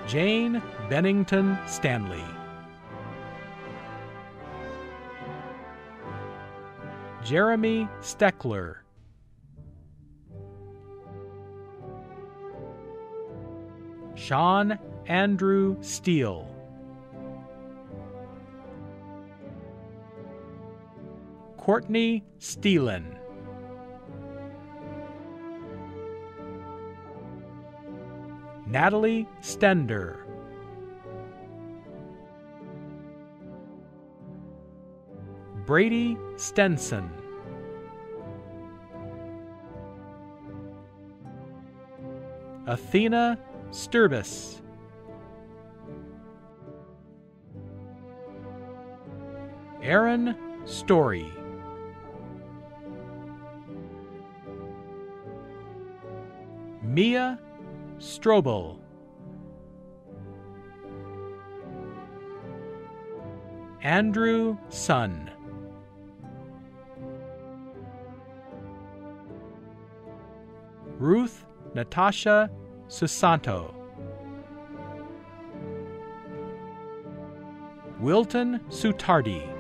Jane Bennington Stanley. Jeremy Steckler. Sean Andrew Steele. Courtney Steelen. Natalie Stender. Brady Stenson. Athena Sturbis. Aaron Story. Mia Strobel. Andrew Sun. Ruth Natasha Susanto. Wilton Sutardi.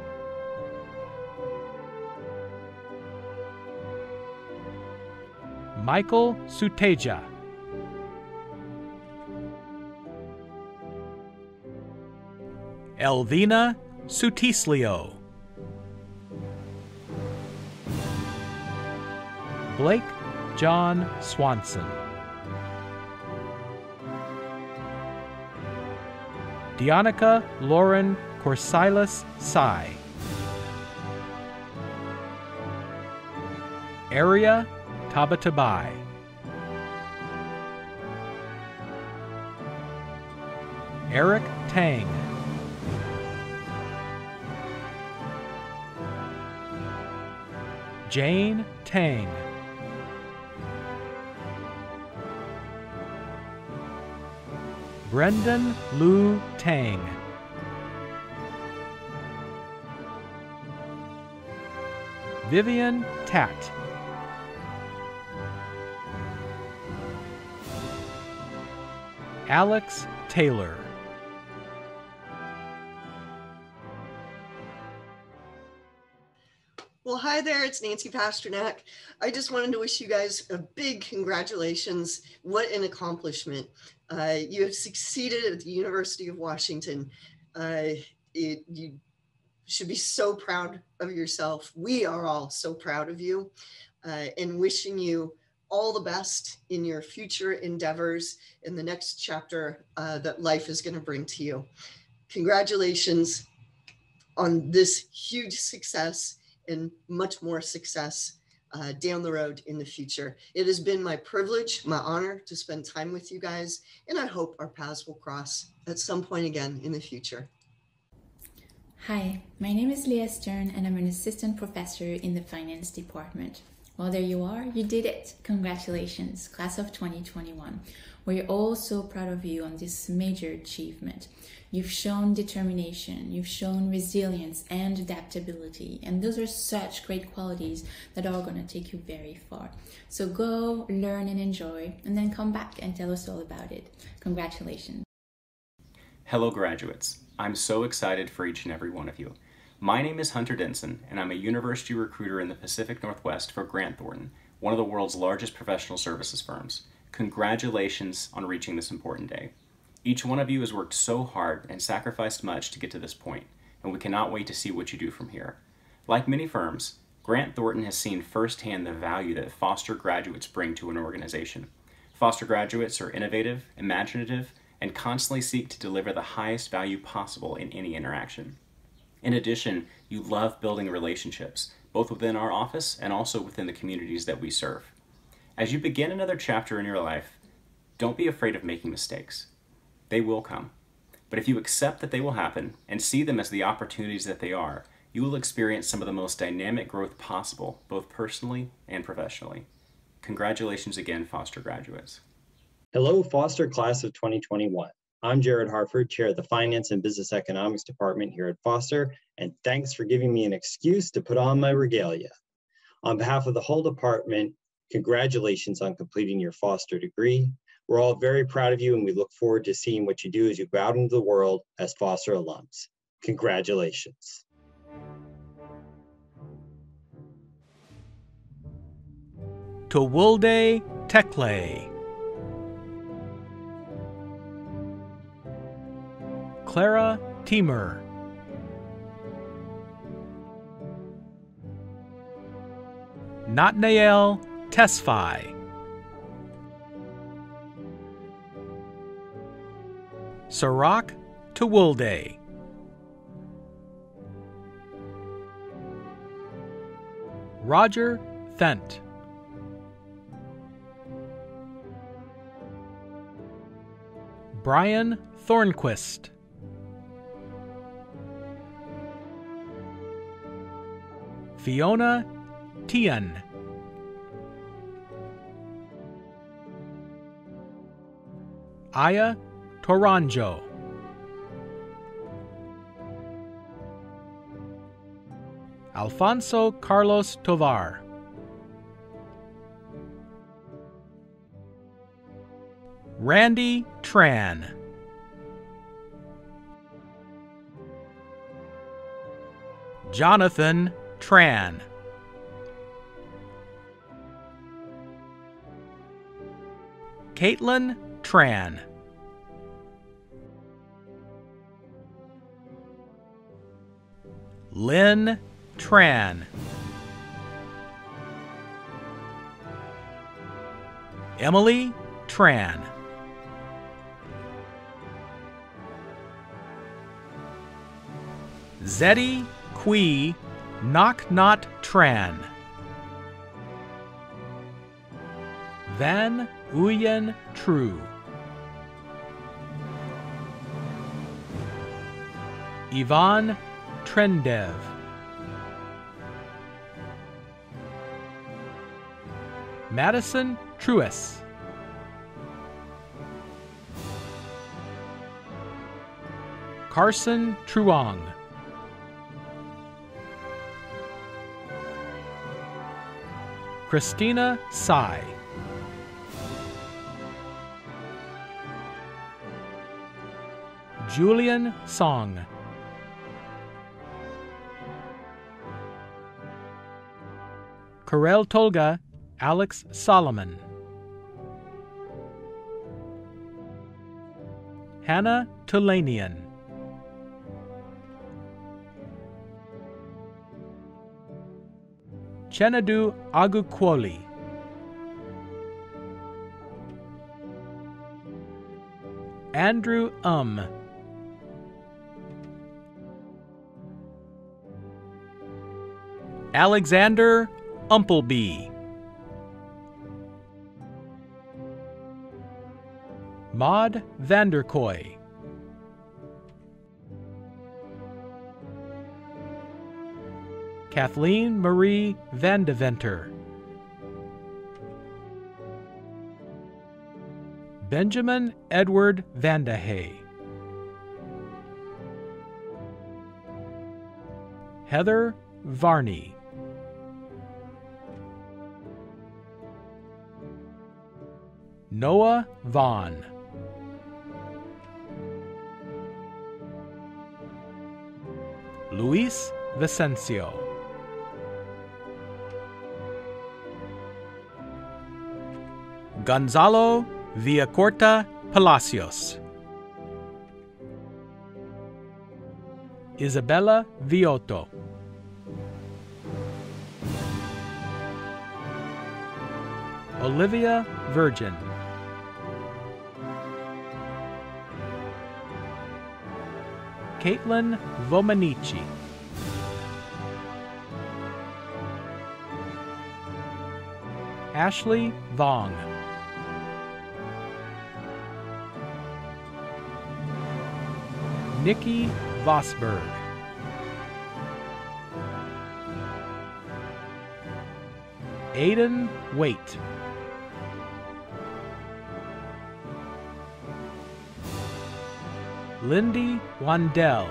Michael Suteja. Elvina Sutislio. Blake John Swanson. Dionica Lauren Corsilas Sai. Aria Tabatabai. Eric Tang. Jane Tang. Brendan Lu Tang. Vivian Tat. Alex Taylor. Well, hi there, it's Nancy Pasternak. I just wanted to wish you guys a big congratulations. What an accomplishment. You have succeeded at the University of Washington. You should be so proud of yourself. We are all so proud of you and wishing you all the best in your future endeavors in the next chapter that life is going to bring to you. Congratulations on this huge success and much more success down the road in the future. It has been my privilege, my honor to spend time with you guys, and I hope our paths will cross at some point again in the future. Hi, my name is Leah Stern and I'm an assistant professor in the finance department. Well, there you are, you did it. Congratulations, class of 2021. We're all so proud of you on this major achievement. You've shown determination, you've shown resilience and adaptability, and those are such great qualities that are going to take you very far. So go, learn and enjoy, and then come back and tell us all about it. Congratulations. Hello graduates. I'm so excited for each and every one of you. My name is Hunter Denson, and I'm a university recruiter in the Pacific Northwest for Grant Thornton, one of the world's largest professional services firms. Congratulations on reaching this important day. Each one of you has worked so hard and sacrificed much to get to this point, and we cannot wait to see what you do from here. Like many firms, Grant Thornton has seen firsthand the value that Foster graduates bring to an organization. Foster graduates are innovative, imaginative, and constantly seek to deliver the highest value possible in any interaction. In addition, you love building relationships, both within our office and also within the communities that we serve. As you begin another chapter in your life, don't be afraid of making mistakes. They will come. But if you accept that they will happen and see them as the opportunities that they are, you will experience some of the most dynamic growth possible, both personally and professionally. Congratulations again, Foster graduates. Hello, Foster Class of 2021. I'm Jared Harford, Chair of the Finance and Business Economics Department here at Foster, and thanks for giving me an excuse to put on my regalia. On behalf of the whole department, congratulations on completing your Foster degree. We're all very proud of you, and we look forward to seeing what you do as you go out into the world as Foster alums. Congratulations. Tawhid Ahmed, Clara Timur, Nathaniel Tesfaye, Sarak Tawilde, Roger Thent, Brian Thornquist, Fiona Tian, Aya Toranjo, Alfonso Carlos Tovar, Randy Tran, Jonathan Tran, Caitlin Tran, Lynn Tran, Emily Tran, Zeddy Kui Knock Not Tran, Van Uyen True, Ivan Trendev, Madison Truess, Carson Truong, Christina Sai, Julian Song, Karel Tolga Alex Solomon, Hannah Tulanian, Chenadu Agukwoli, Andrew Alexander Umpleby, Maud Vanderkoy, Kathleen Marie Vandeventer, Benjamin Edward Vandehay, Heather Varney, Noah Vaughn, Luis Vicencio, Gonzalo Villacorta Palacios, Isabella Viotto, Olivia Virgin, Caitlin Vomanici, Ashley Vong, Nikki Vosberg, Aiden Waite, Lindy Wandell,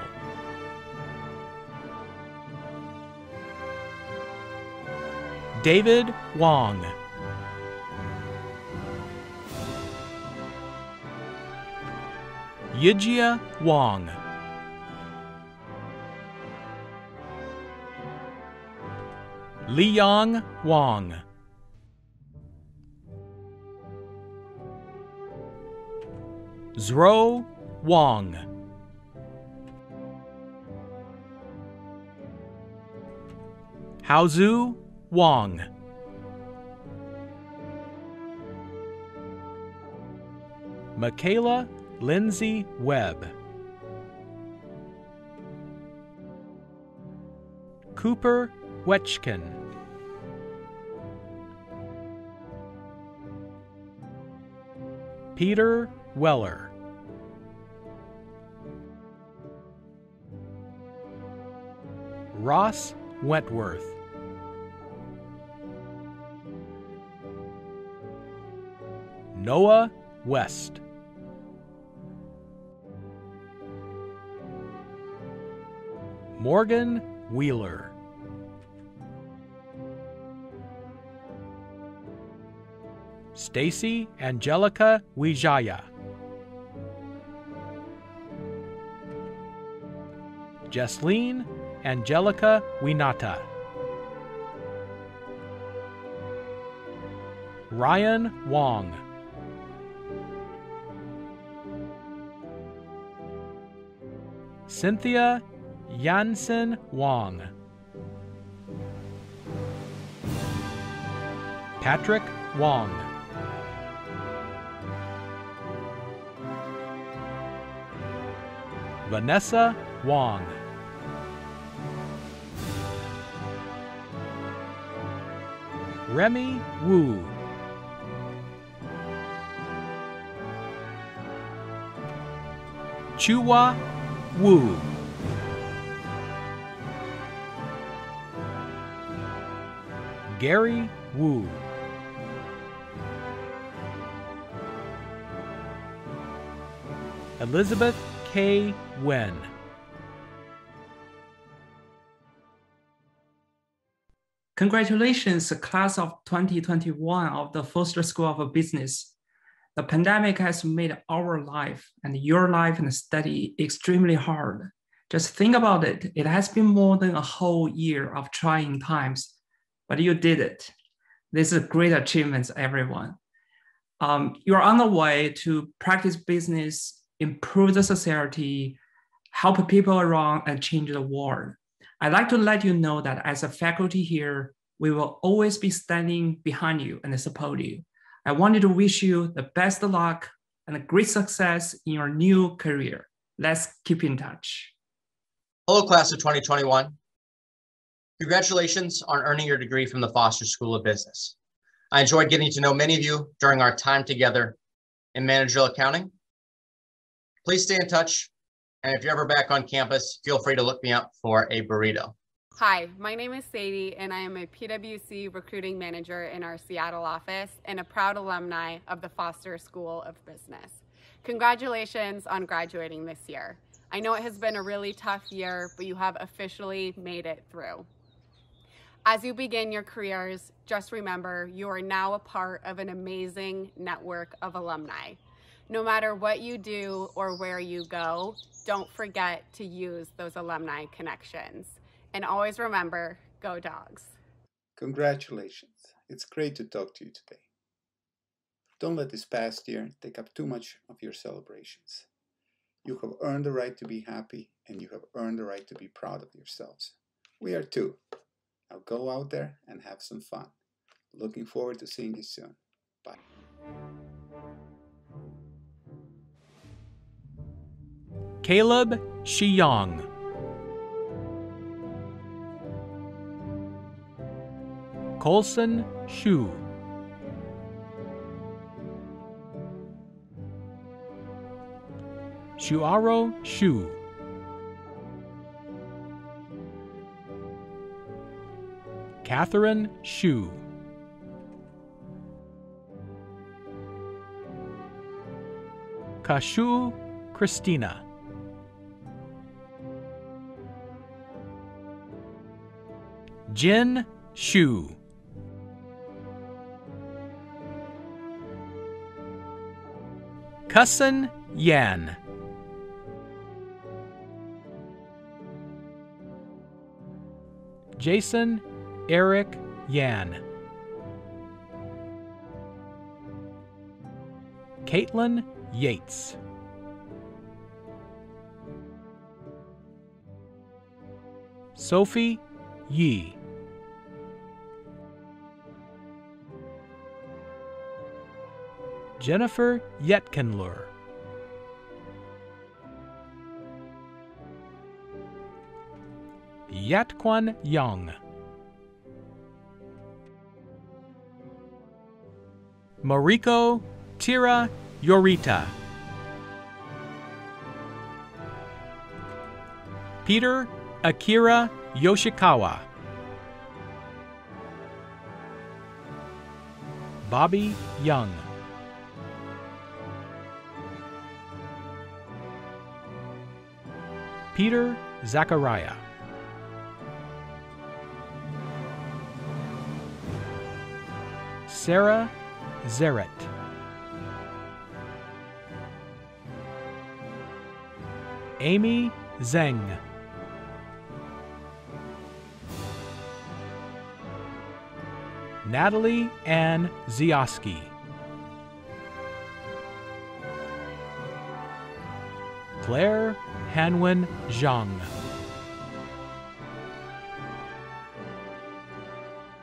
David Wong, Yijia Wong, Liyong Wong, Zro Wong, Haozu Wong, Micaela Lindsay Webb, Cooper Wetchkin, Peter Weller, Ross Wentworth, Noah West, Morgan Wheeler, Stacy Angelica Wijaya, Jesleen Angelica Winata, Ryan Wong, Cynthia Yansen Wong, Patrick Wong, Vanessa Wong, Remy Wu, Chua Wu, Gary Wu, Elizabeth K. Wen, Congratulations, class of 2021 of the Foster School of Business. The pandemic has made our life and your life and study extremely hard. Just think about it. It has been more than a whole year of trying times, but you did it. This is a great achievement, everyone. You're on the way to practice business, improve the society, help people around, and change the world. I'd like to let you know that as a faculty here, we will always be standing behind you and support you. I wanted to wish you the best of luck and great success in your new career. Let's keep in touch. Hello, class of 2021. Congratulations on earning your degree from the Foster School of Business. I enjoyed getting to know many of you during our time together in managerial accounting. Please stay in touch. And if you're ever back on campus, feel free to look me up for a burrito. Hi, my name is Sadie, and I am a PwC recruiting manager in our Seattle office and a proud alumni of the Foster School of Business. Congratulations on graduating this year. I know it has been a really tough year, but you have officially made it through. As you begin your careers, just remember you are now a part of an amazing network of alumni. No matter what you do or where you go, don't forget to use those alumni connections. And always remember, go Dogs. Congratulations. It's great to talk to you today. Don't let this past year take up too much of your celebrations. You have earned the right to be happy, and you have earned the right to be proud of yourselves. We are too. Now go out there and have some fun. Looking forward to seeing you soon. Bye. Caleb Shiyong. Colson Shu. Shuaro Shu. Catherine Shu. Kashu Christina. Jin Shu. Cusson Yan. Jason Eric Yan. Caitlin Yates. Sophie Yi. Jennifer Yetkenlur. Yatquan Young. Mariko Tira Yorita. Peter Akira Yoshikawa. Bobby Young. Peter Zechariah. Sarah Zeret. Amy Zeng. Natalie Ann Zioski. Claire Hanwin Zhang.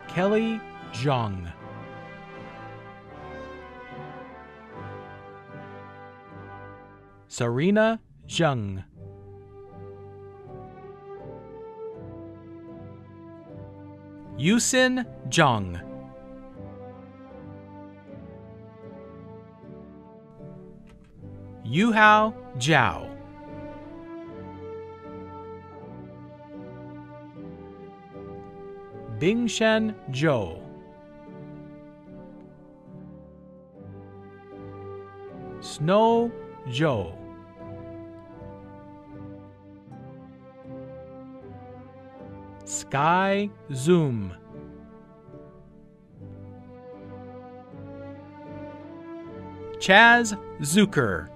Kelly Zhang. Serena Zheng. Yusin Zhang. Yuhao Zhao. Bingshen Zhou. Snow Zhou. Sky Zoom. Chaz Zucker.